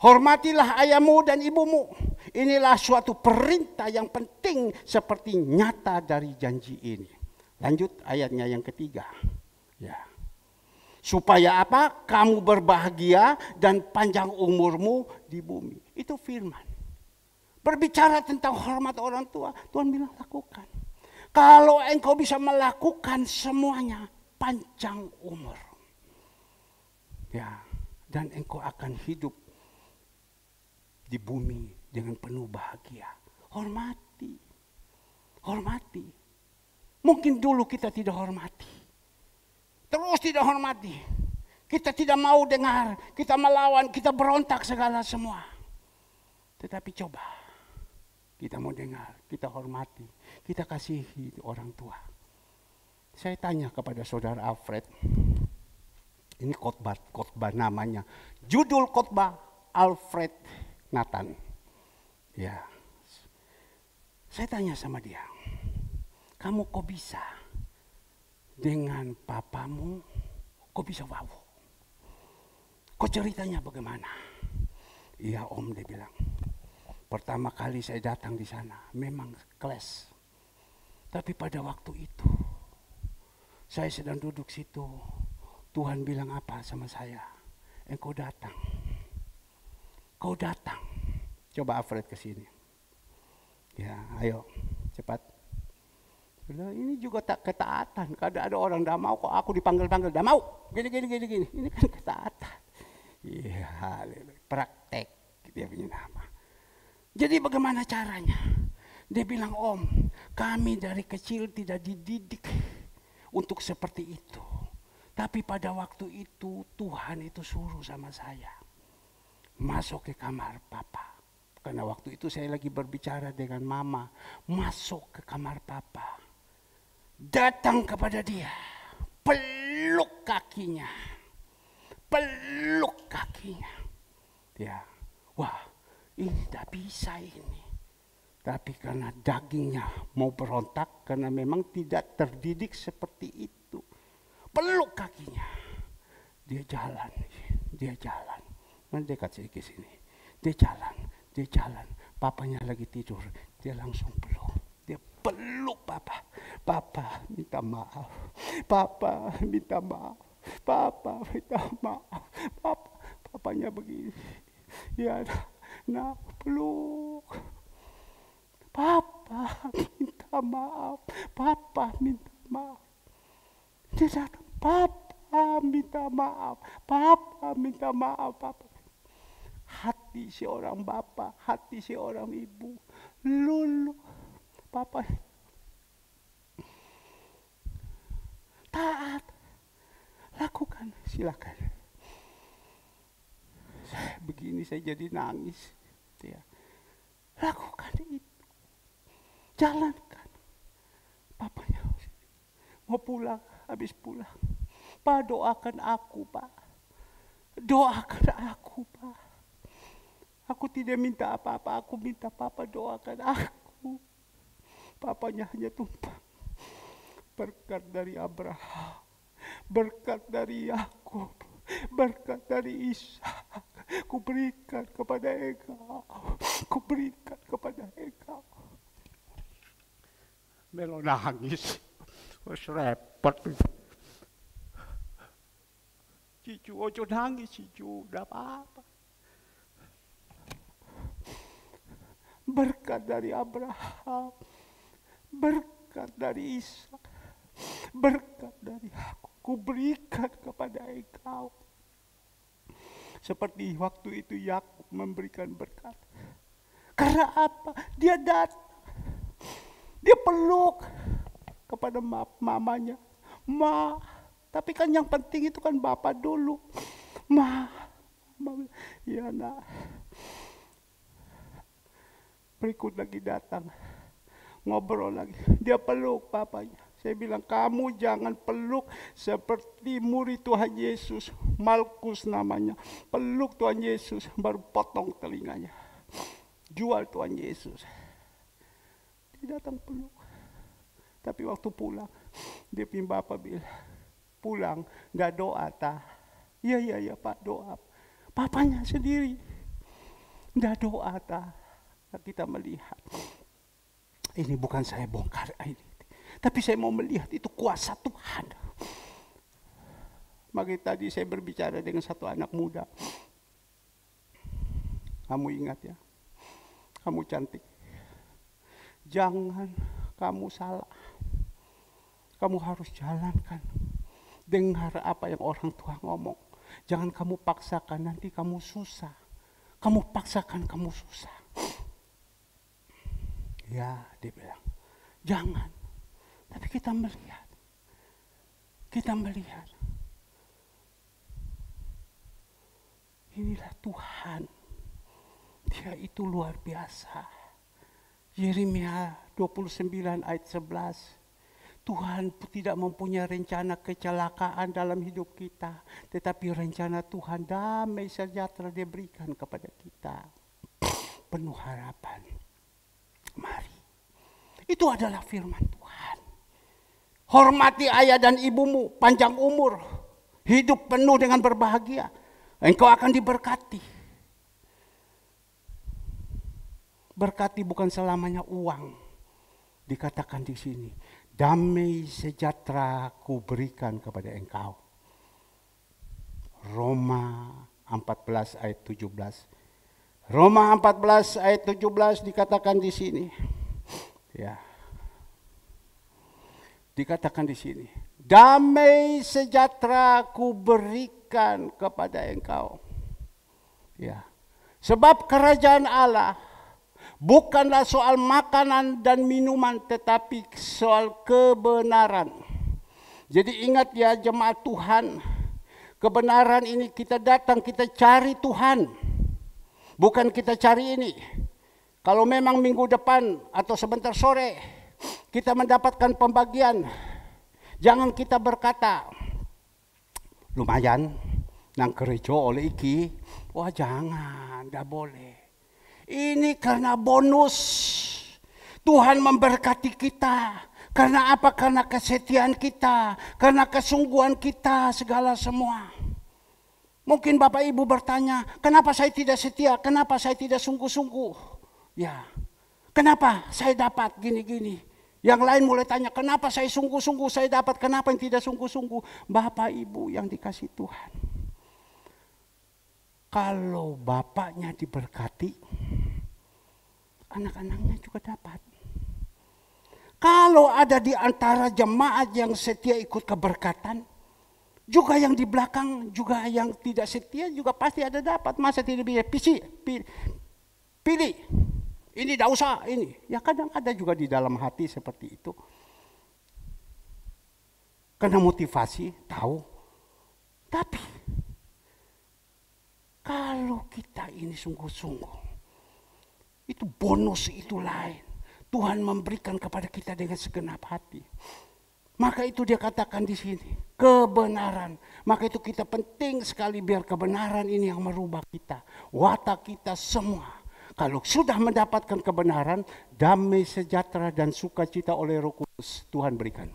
Hormatilah ayahmu dan ibumu. Inilah suatu perintah yang penting seperti nyata dari janji ini. Lanjut ayatnya yang ketiga. Ya. Supaya apa? Kamu berbahagia dan panjang umurmu di bumi. Itu firman. Berbicara tentang hormat orang tua, Tuhan bilang lakukan. Kalau engkau bisa melakukan semuanya, panjang umur. Ya, dan engkau akan hidup di bumi dengan penuh bahagia. Hormati. Hormati. Mungkin dulu kita tidak hormati. Terus tidak hormati. Kita tidak mau dengar, kita melawan, kita berontak segala semua. Tetapi coba. Kita mau dengar, kita hormati, kita kasihi orang tua. Saya tanya kepada saudara Alfred, ini khotbah namanya. Judul khotbah Alfred Nathan. Ya, saya tanya sama dia, kamu kok bisa dengan papamu, kok bisa wow? Kok ceritanya bagaimana? Iya om, dia bilang. Pertama kali saya datang di sana, memang kelas. Tapi pada waktu itu, saya sedang duduk situ. Tuhan bilang apa sama saya? Engkau datang. Kau datang. Coba Alfred ke sini. Ya, ayo, cepat. Ini juga tak ketaatan. Kadang ada orang dah mau kok aku dipanggil-panggil, dah mau. Gini. Ini kan ketaatan. Iya, praktek. Dia punya nama. Jadi bagaimana caranya? Dia bilang, om, kami dari kecil tidak dididik untuk seperti itu. Tapi pada waktu itu Tuhan itu suruh sama saya masuk ke kamar papa. Karena waktu itu saya lagi berbicara dengan mama. Masuk ke kamar papa. Datang kepada dia. Peluk kakinya. Peluk kakinya. Ya, wah. Ini tidak bisa ini. Tapi karena dagingnya mau berontak. Karena memang tidak terdidik seperti itu. Peluk kakinya. Dia jalan. Mendekat sedikit sini. Dia jalan. Papanya lagi tidur. Dia langsung peluk. Dia peluk papa. Papa minta maaf. Papa minta maaf. Papa minta maaf. Papanya begini. Ya, nah, peluk. Papa minta maaf. Papa minta maaf. Dia datang. Papa minta maaf. Papa minta maaf. Papa. Hati seorang bapak, hati seorang ibu. Lulu. Papa taat. Lakukan, silakan. Begini saya jadi nangis. Ya. Lakukan itu. Jalankan. Papanya mau pulang, habis pulang. Pak, doakan aku, Pak. Doakan aku, Pak. Aku tidak minta apa-apa, aku minta Papa doakan aku. Papanya hanya tumpang. Berkat dari Abraham, berkat dari Yakub, berkat dari Ishak. Kuberikan kepada engkau. Kuberikan kepada engkau. Melo nangis. Wes repot. Cicu ojo nangis, Cicu. Udah apa-apa. Berkat dari Abraham. Berkat dari Ishak. Berkat dari aku. Kuberikan kepada engkau. Seperti waktu itu Yakub memberikan berkat. Karena apa? Dia datang. Dia peluk. kepada mamanya. Ma, tapi kan yang penting itu kan Bapak dulu. Ma, ya nak. Berikut lagi datang, ngobrol lagi. Dia peluk papanya. Saya bilang, kamu jangan peluk seperti murid Tuhan Yesus. Malkus namanya. Peluk Tuhan Yesus, baru potong telinganya. Jual Tuhan Yesus. Dia datang peluk. Tapi waktu pulang, dia punya bapak bilang, pulang gak doa ta? Iya Pak, doa. Papanya sendiri gak doa ta? Kita melihat. Ini bukan saya bongkar ini. Tapi saya mau melihat itu kuasa Tuhan. Maka tadi saya berbicara dengan satu anak muda. Kamu ingat ya, kamu cantik. Jangan kamu salah. Kamu harus jalankan. Dengar apa yang orang tua ngomong. Jangan kamu paksakan, nanti kamu susah. Kamu paksakan, kamu susah. Ya, dia bilang, jangan. Tapi kita melihat. Inilah Tuhan. Dia itu luar biasa. Yeremia 29 ayat 11. Tuhan tidak mempunyai rencana kecelakaan dalam hidup kita. Tetapi rencana Tuhan damai sejahtera dia berikan kepada kita. Penuh harapan. Mari. Itu adalah firman Tuhan. Hormati ayah dan ibumu, panjang umur, hidup penuh dengan berbahagia. Engkau akan diberkati. Berkati bukan selamanya uang. Dikatakan di sini, damai sejahtera ku berikan kepada engkau. Roma 14 ayat 17. Roma 14 ayat 17 dikatakan di sini. Ya. Dikatakan di sini, damai sejahtera ku berikan kepada engkau. Ya. Sebab kerajaan Allah bukanlah soal makanan dan minuman, tetapi soal kebenaran. Jadi ingat ya jemaat Tuhan, kebenaran ini kita datang, kita cari Tuhan. Bukan kita cari ini. Kalau memang minggu depan atau sebentar sore kita mendapatkan pembagian, jangan kita berkata, lumayan, nang gereja oleh iki. Wah jangan, tidak boleh. Ini karena bonus. Tuhan memberkati kita. Karena apa? Karena kesetiaan kita. Karena kesungguhan kita, segala semua. Mungkin Bapak Ibu bertanya, kenapa saya tidak setia? Kenapa saya tidak sungguh-sungguh? Ya, kenapa saya dapat gini-gini? Yang lain mulai tanya, kenapa saya sungguh-sungguh saya dapat? Kenapa yang tidak sungguh-sungguh? Bapak Ibu yang dikasih Tuhan. Kalau bapaknya diberkati, anak-anaknya juga dapat. Kalau ada di antara jemaat yang setia ikut keberkatan, juga yang di belakang, juga yang tidak setia juga pasti ada dapat. Masa tidak bisa pilih. Ini tidak usah ini. Ya kadang ada juga di dalam hati seperti itu. Karena motivasi, tahu. Tapi kalau kita ini sungguh-sungguh, itu bonus itu lain. Tuhan memberikan kepada kita dengan segenap hati. Maka itu dia katakan di sini, kebenaran. Maka itu kita penting sekali biar kebenaran ini yang merubah kita. Watak kita semua. Kalau sudah mendapatkan kebenaran, damai sejahtera dan sukacita oleh Roh Kudus Tuhan berikan.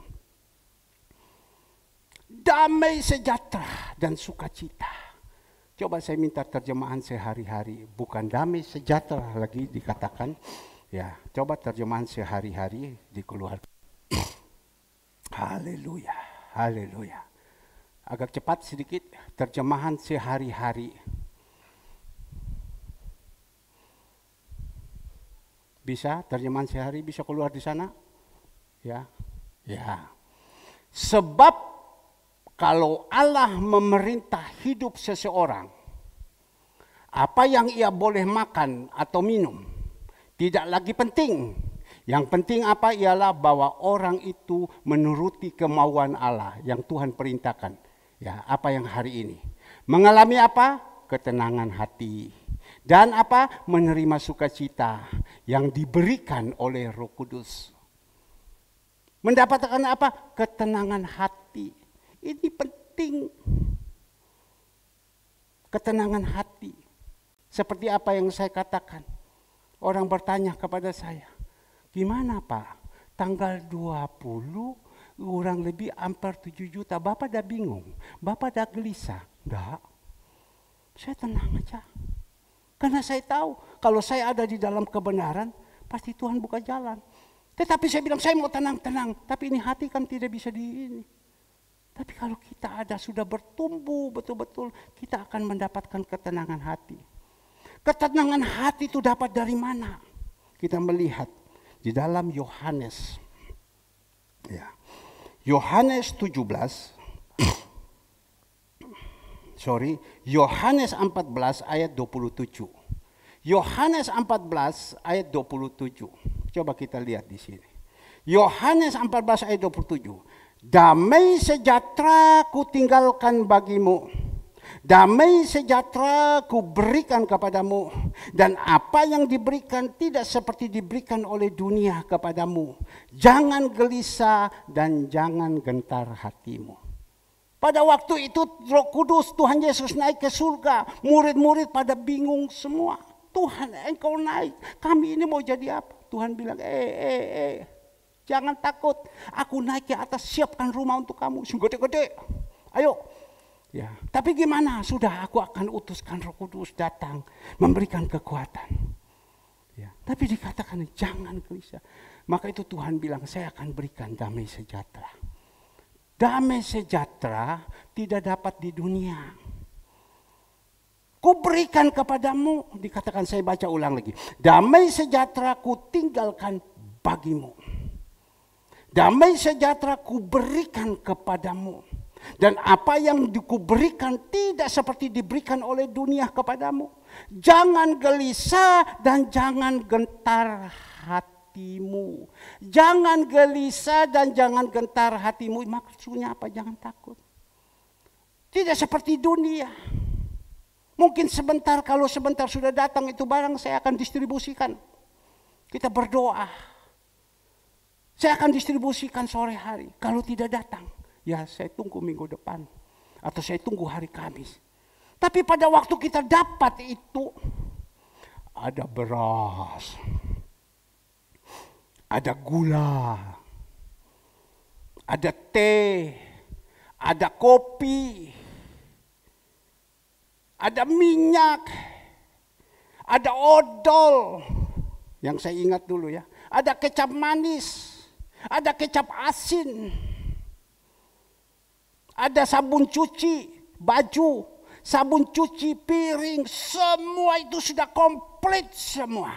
Damai sejahtera dan sukacita. Coba saya minta terjemahan sehari-hari, bukan damai sejahtera lagi dikatakan. Ya, coba terjemahan sehari-hari dikeluarkan. Haleluya, haleluya. Agak cepat sedikit, terjemahan sehari-hari. Bisa terjemahan sehari bisa keluar di sana? Ya. Ya. Sebab kalau Allah memerintah hidup seseorang, apa yang ia boleh makan atau minum tidak lagi penting. Yang penting apa ialah bahwa orang itu menuruti kemauan Allah yang Tuhan perintahkan. Ya, apa yang hari ini. Mengalami apa? Ketenangan hati. Dan apa? Menerima sukacita yang diberikan oleh Roh Kudus. Mendapatkan apa? Ketenangan hati. Ini penting. Ketenangan hati. Seperti apa yang saya katakan. Orang bertanya kepada saya, gimana Pak? Tanggal 20, kurang lebih hampir 7 juta. Bapak dah bingung, Bapak dah gelisah. Enggak, saya tenang aja. Karena saya tahu, kalau saya ada di dalam kebenaran, pasti Tuhan buka jalan. Tetapi saya bilang, saya mau tenang-tenang. Tapi ini hati kan tidak bisa di ini. Tapi kalau kita ada sudah bertumbuh betul-betul, kita akan mendapatkan ketenangan hati. Ketenangan hati itu dapat dari mana? Kita melihat di dalam Yohanes. Ya. Yohanes 17. Yohanes 14 ayat 27. Yohanes 14 ayat 27. Coba kita lihat di sini. Yohanes 14 ayat 27. Damai sejahtera ku tinggalkan bagimu. Damai sejahtera ku berikan kepadamu. Dan apa yang diberikan tidak seperti diberikan oleh dunia kepadamu. Jangan gelisah dan jangan gentar hatimu. Pada waktu itu Roh Kudus Tuhan Yesus naik ke surga. Murid-murid pada bingung semua. Tuhan, engkau naik. Kami ini mau jadi apa? Tuhan bilang, jangan takut. Aku naik ke atas, siapkan rumah untuk kamu. Gede-gede. Ayo. Ya, tapi gimana? Sudah, aku akan utuskan Roh Kudus datang memberikan kekuatan. Ya, tapi dikatakan jangan gelisah. Maka itu Tuhan bilang, saya akan berikan damai sejahtera. Damai sejahtera tidak dapat di dunia. Ku berikan kepadamu, dikatakan, saya baca ulang lagi. Damai sejahtera ku tinggalkan bagimu. Damai sejahtera ku berikan kepadamu. Dan apa yang dikuberikan tidak seperti diberikan oleh dunia kepadamu. Jangan gelisah dan jangan gentar hatimu. Jangan gelisah dan jangan gentar hatimu. Maksudnya apa? Jangan takut. Tidak seperti dunia. Mungkin sebentar, kalau sebentar sudah datang itu barang, saya akan distribusikan. Kita berdoa. Saya akan distribusikan sore hari. Kalau tidak datang, ya saya tunggu minggu depan. Atau saya tunggu hari Kamis. Tapi pada waktu kita dapat itu, ada beras, ada gula, ada teh, ada kopi, ada minyak, ada odol. Yang saya ingat dulu ya, ada kecap manis, ada kecap asin, ada sabun cuci baju, sabun cuci piring, semua itu sudah komplit semua.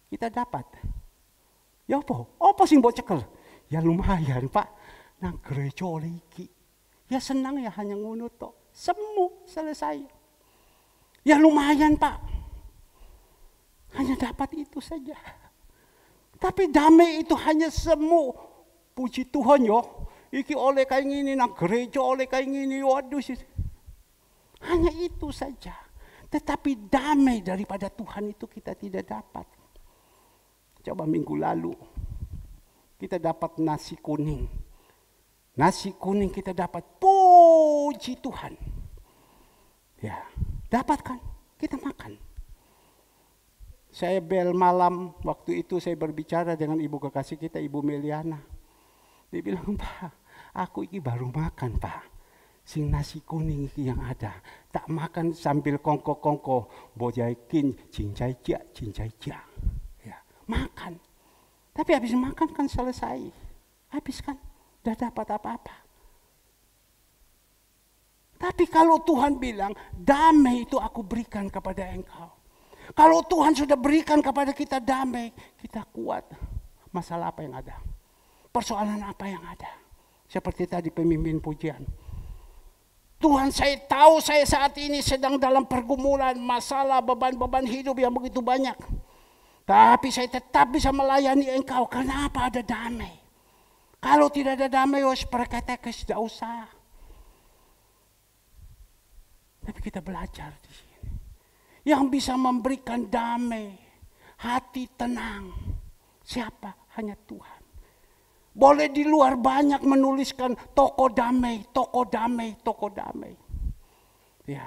Kita dapat. Ya apa sih mbok cekel? Ya lumayan Pak, nang gereja oleh iki. Ya senang ya hanya ngono tok. Semu selesai. Ya lumayan Pak. Hanya dapat itu saja. Tapi damai itu hanya semu. Puji Tuhan yo. Iki oleh kayak gini, nang gereja oleh kayak gini. Waduh sih. Hanya itu saja. Tetapi damai daripada Tuhan itu kita tidak dapat. Coba minggu lalu kita dapat nasi kuning. Nasi kuning kita dapat, puji Tuhan. Ya, dapat kan? Kita makan. Saya bel malam, waktu itu saya berbicara dengan ibu kekasih kita, Ibu Meliana. Dia bilang, Pak, aku ini baru makan Pak. Sing nasi kuning yang ada. Tak makan sambil kongko-kongko. Bojaikin, cincai-cia. Ya, makan. Tapi habis makan kan selesai. Habis kan? Tidak dapat apa-apa. Tapi kalau Tuhan bilang, damai itu aku berikan kepada engkau. Kalau Tuhan sudah berikan kepada kita damai, kita kuat. Masalah apa yang ada? Persoalan apa yang ada? Seperti tadi pemimpin pujian. Tuhan, saya tahu saya saat ini sedang dalam pergumulan, masalah, beban-beban hidup yang begitu banyak. Tapi saya tetap bisa melayani engkau. Kenapa? Ada damai. Kalau tidak ada damai, perketekes tidak usah. Tapi kita belajar di sini. Yang bisa memberikan damai, hati tenang. Siapa? Hanya Tuhan. Boleh di luar banyak menuliskan toko damai, toko damai, toko damai. Ya.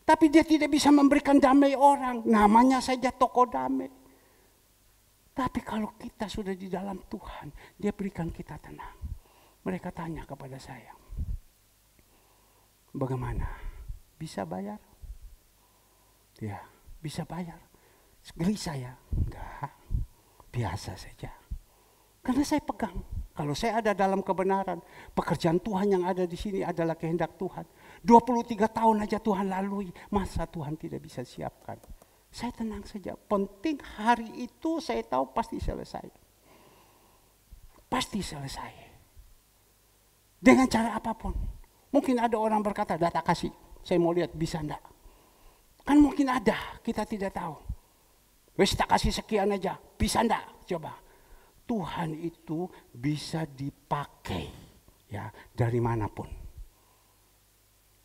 Tapi dia tidak bisa memberikan damai orang. Namanya saja toko damai. Tapi kalau kita sudah di dalam Tuhan, dia berikan kita tenang. Mereka tanya kepada saya, bagaimana? Bisa bayar? Ya, bisa bayar. Geli saya? Enggak, biasa saja. Karena saya pegang. Kalau saya ada dalam kebenaran, pekerjaan Tuhan yang ada di sini adalah kehendak Tuhan. 23 tahun aja Tuhan lalui, masa Tuhan tidak bisa siapkan? Saya tenang saja, penting hari itu saya tahu pasti selesai. Pasti selesai. Dengan cara apapun. Mungkin ada orang berkata, data kasih, saya mau lihat bisa enggak. Kan mungkin ada, kita tidak tahu. Wes tak kasih sekian aja, bisa enggak? Coba. Tuhan itu bisa dipakai ya dari manapun.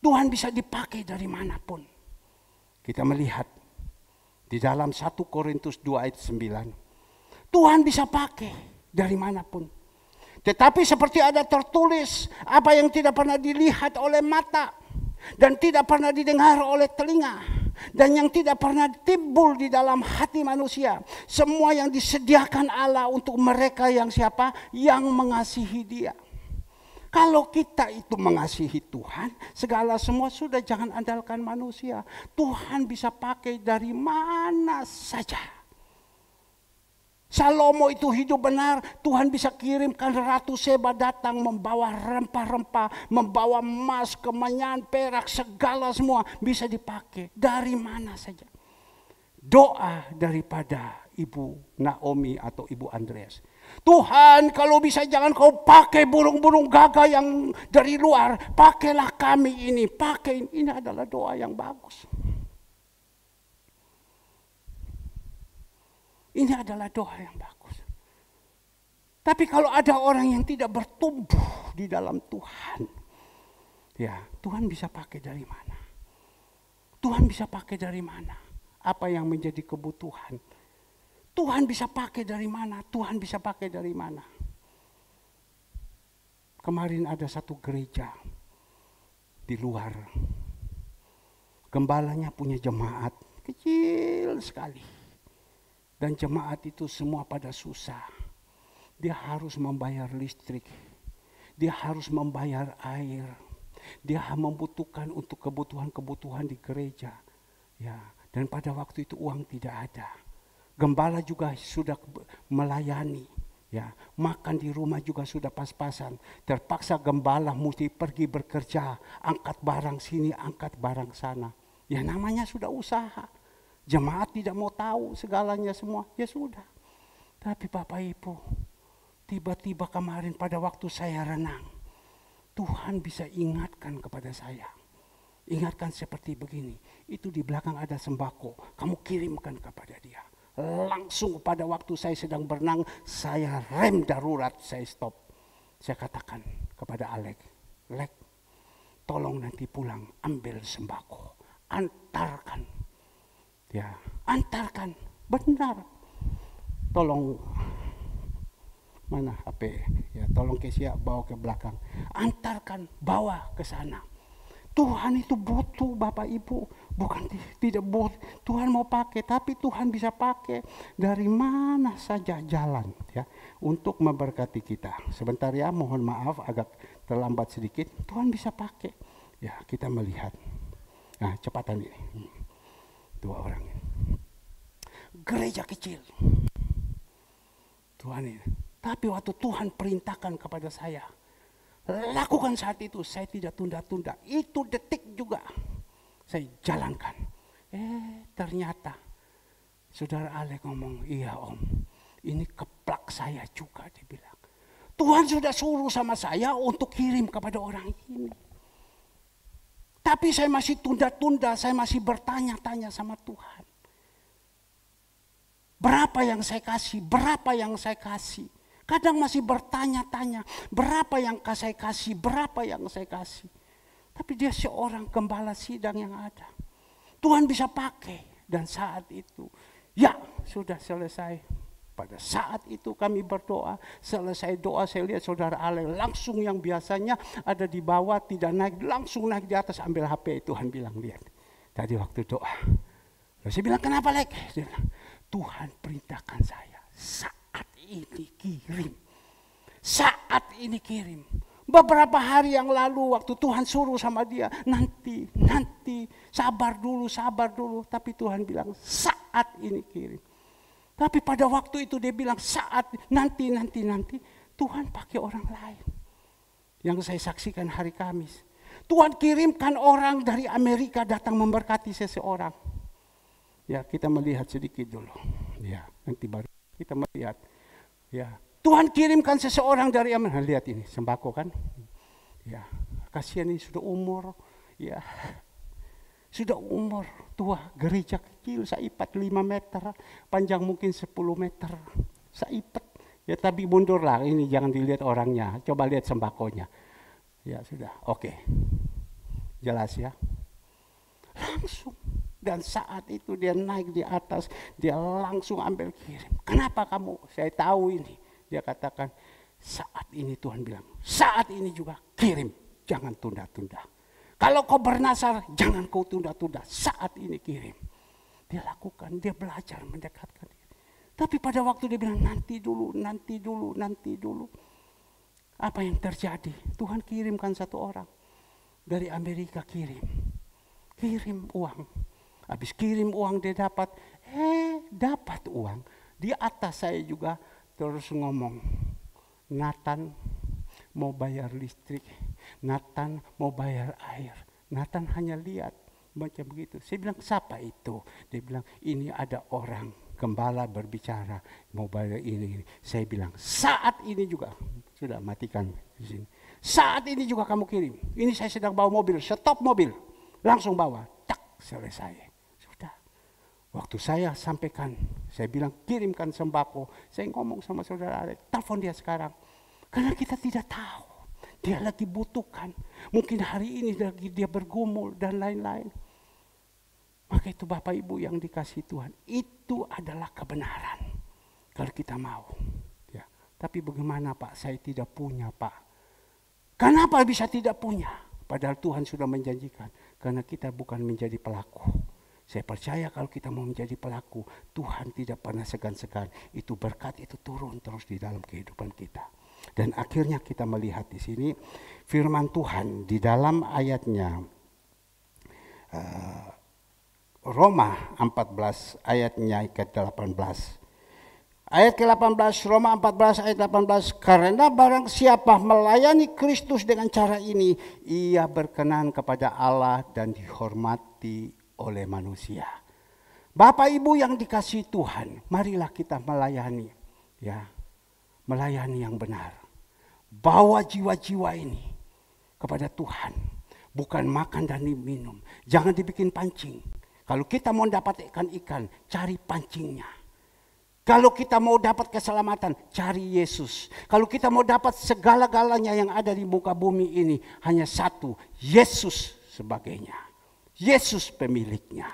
Tuhan bisa dipakai dari manapun. Kita melihat di dalam 1 Korintus 2 ayat 9. Tuhan bisa pakai dari manapun. Tetapi seperti ada tertulis, apa yang tidak pernah dilihat oleh mata dan tidak pernah didengar oleh telinga dan yang tidak pernah timbul di dalam hati manusia, semua yang disediakan Allah untuk mereka yang siapa? Yang mengasihi Dia. Kalau kita itu mengasihi Tuhan, segala semua sudah, jangan andalkan manusia. Tuhan bisa pakai dari mana saja. Salomo itu hidup benar, Tuhan bisa kirimkan Ratu Seba datang membawa rempah-rempah, membawa emas, kemenyan, perak, segala semua bisa dipakai dari mana saja. Doa daripada Ibu Naomi atau Ibu Andreas. Tuhan, kalau bisa jangan kau pakai burung-burung gagak yang dari luar, pakailah kami ini, pakai ini adalah doa yang bagus. Ini adalah doa yang bagus. Tapi kalau ada orang yang tidak bertumbuh di dalam Tuhan, ya Tuhan bisa pakai dari mana? Tuhan bisa pakai dari mana? Apa yang menjadi kebutuhan? Tuhan bisa pakai dari mana? Tuhan bisa pakai dari mana? Kemarin ada satu gereja di luar. Gembalanya punya jemaat kecil sekali. Dan jemaat itu semua pada susah. Dia harus membayar listrik. Dia harus membayar air. Dia membutuhkan untuk kebutuhan-kebutuhan di gereja. Ya, dan pada waktu itu uang tidak ada. Gembala juga sudah melayani. Ya, makan di rumah juga sudah pas-pasan. Terpaksa gembala mesti pergi bekerja. Angkat barang sini, angkat barang sana. Ya namanya sudah usaha. Jemaat tidak mau tahu segalanya semua, ya sudah. Tapi Bapak Ibu, tiba-tiba kemarin pada waktu saya renang, Tuhan bisa ingatkan kepada saya. Ingatkan seperti begini, itu di belakang ada sembako, kamu kirimkan kepada dia. Langsung pada waktu saya sedang berenang, saya rem darurat, saya stop. Saya katakan kepada Alek, Lek, tolong nanti pulang ambil sembako, antarkan. Ya, antarkan, benar. Tolong, mana HP? Ya, tolong Kesia bawa ke belakang. Antarkan, bawa ke sana. Tuhan itu butuh Bapak Ibu, bukan tidak butuh. Tuhan mau pakai, tapi Tuhan bisa pakai dari mana saja jalan ya untuk memberkati kita. Sebentar ya, mohon maaf agak terlambat sedikit. Tuhan bisa pakai. Ya, kita melihat. Nah, cepatan ini. 2 orang ini. Gereja kecil. Tuhan ini. Tapi waktu Tuhan perintahkan kepada saya, lakukan saat itu, saya tidak tunda-tunda. Itu detik juga saya jalankan. Ternyata Saudara Alek ngomong, iya Om, ini keplak saya juga, dibilang. Tuhan sudah suruh sama saya untuk kirim kepada orang ini. Tapi saya masih tunda-tunda, saya masih bertanya-tanya sama Tuhan. Berapa yang saya kasih? Berapa yang saya kasih? Kadang masih bertanya-tanya, berapa yang saya kasih? Berapa yang saya kasih? Tapi dia seorang gembala sidang yang ada. Tuhan bisa pakai, dan saat itu, ya sudah selesai. Pada saat itu kami berdoa, selesai doa saya lihat saudara Ale langsung yang biasanya ada di bawah tidak naik, langsung naik di atas ambil HP. Tuhan bilang, lihat tadi waktu doa. Lalu saya bilang, kenapa Lek? Dia bilang, Tuhan perintahkan saya saat ini kirim. Saat ini kirim. Beberapa hari yang lalu waktu Tuhan suruh sama dia, nanti, sabar dulu. Tapi Tuhan bilang saat ini kirim. Tapi pada waktu itu dia bilang saat, nanti. Tuhan pakai orang lain. Yang saya saksikan hari Kamis. Tuhan kirimkan orang dari Amerika datang memberkati seseorang. Ya, kita melihat sedikit dulu. Ya, nanti baru kita melihat. Ya, Tuhan kirimkan seseorang dari Amerika. Lihat ini, sembako kan? Ya, kasihan ini sudah umur. Ya, sudah umur tua, gereja kecil, seipat 5 meter, panjang mungkin 10 meter, seipat. Ya tapi mundurlah, ini jangan dilihat orangnya, coba lihat sembakonya. Ya sudah, oke. Jelas ya. Langsung, dan saat itu dia naik di atas, dia langsung ambil kirim. Kenapa kamu? Saya tahu ini. Dia katakan, saat ini Tuhan bilang, saat ini juga kirim, jangan tunda-tunda. Kalau kau bernasar, jangan kau tunda-tunda. Saat ini kirim. Dia lakukan, dia belajar mendekatkan diri. Tapi pada waktu dia bilang nanti dulu. Apa yang terjadi? Tuhan kirimkan satu orang. Dari Amerika kirim uang. Habis kirim uang dia dapat uang. Di atas saya juga terus ngomong. Nathan mau bayar listrik, Nathan mau bayar air. Nathan hanya lihat macam begitu. Saya bilang, siapa itu? Dia bilang, ini ada orang gembala berbicara mau bayar ini. Saya bilang, saat ini juga sudah matikan di sini. Saat ini juga kamu kirim. Ini saya sedang bawa mobil, stop mobil, langsung bawa, tak selesai. Sudah. Waktu saya sampaikan, saya bilang kirimkan sembako. Saya ngomong sama saudara Arek, telepon dia sekarang. Karena kita tidak tahu, dia lagi butuhkan. Mungkin hari ini lagi dia bergumul dan lain-lain. Maka itu Bapak Ibu yang dikasihi Tuhan, itu adalah kebenaran. Kalau kita mau. Ya. Tapi bagaimana Pak, saya tidak punya Pak. Kenapa bisa tidak punya? Padahal Tuhan sudah menjanjikan. Karena kita bukan menjadi pelaku. Saya percaya kalau kita mau menjadi pelaku, Tuhan tidak pernah segan-segan. Itu berkat itu turun terus di dalam kehidupan kita. Dan akhirnya kita melihat di sini firman Tuhan di dalam ayatnya Roma 14 ayatnya ke-18. Ayat ke-18 Roma 14 ayat 18, karena barang siapa melayani Kristus dengan cara ini, ia berkenan kepada Allah dan dihormati oleh manusia. Bapak Ibu yang dikasihi Tuhan, marilah kita melayani, ya. Melayani yang benar. Bawa jiwa-jiwa ini kepada Tuhan. Bukan makan dan minum. Jangan dibikin pancing. Kalau kita mau dapat ikan-ikan, cari pancingnya. Kalau kita mau dapat keselamatan, cari Yesus. Kalau kita mau dapat segala-galanya yang ada di muka bumi ini, hanya satu, Yesus sebagainya. Yesus pemiliknya.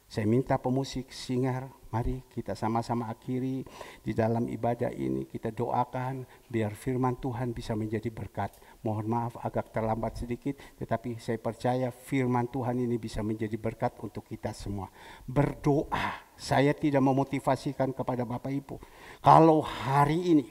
Saya minta pemusik, singer, mari kita sama-sama akhiri di dalam ibadah ini. Kita doakan biar firman Tuhan bisa menjadi berkat. Mohon maaf agak terlambat sedikit, tetapi saya percaya firman Tuhan ini bisa menjadi berkat untuk kita semua. Berdoa, saya tidak memotivasikan kepada Bapak Ibu. Kalau hari ini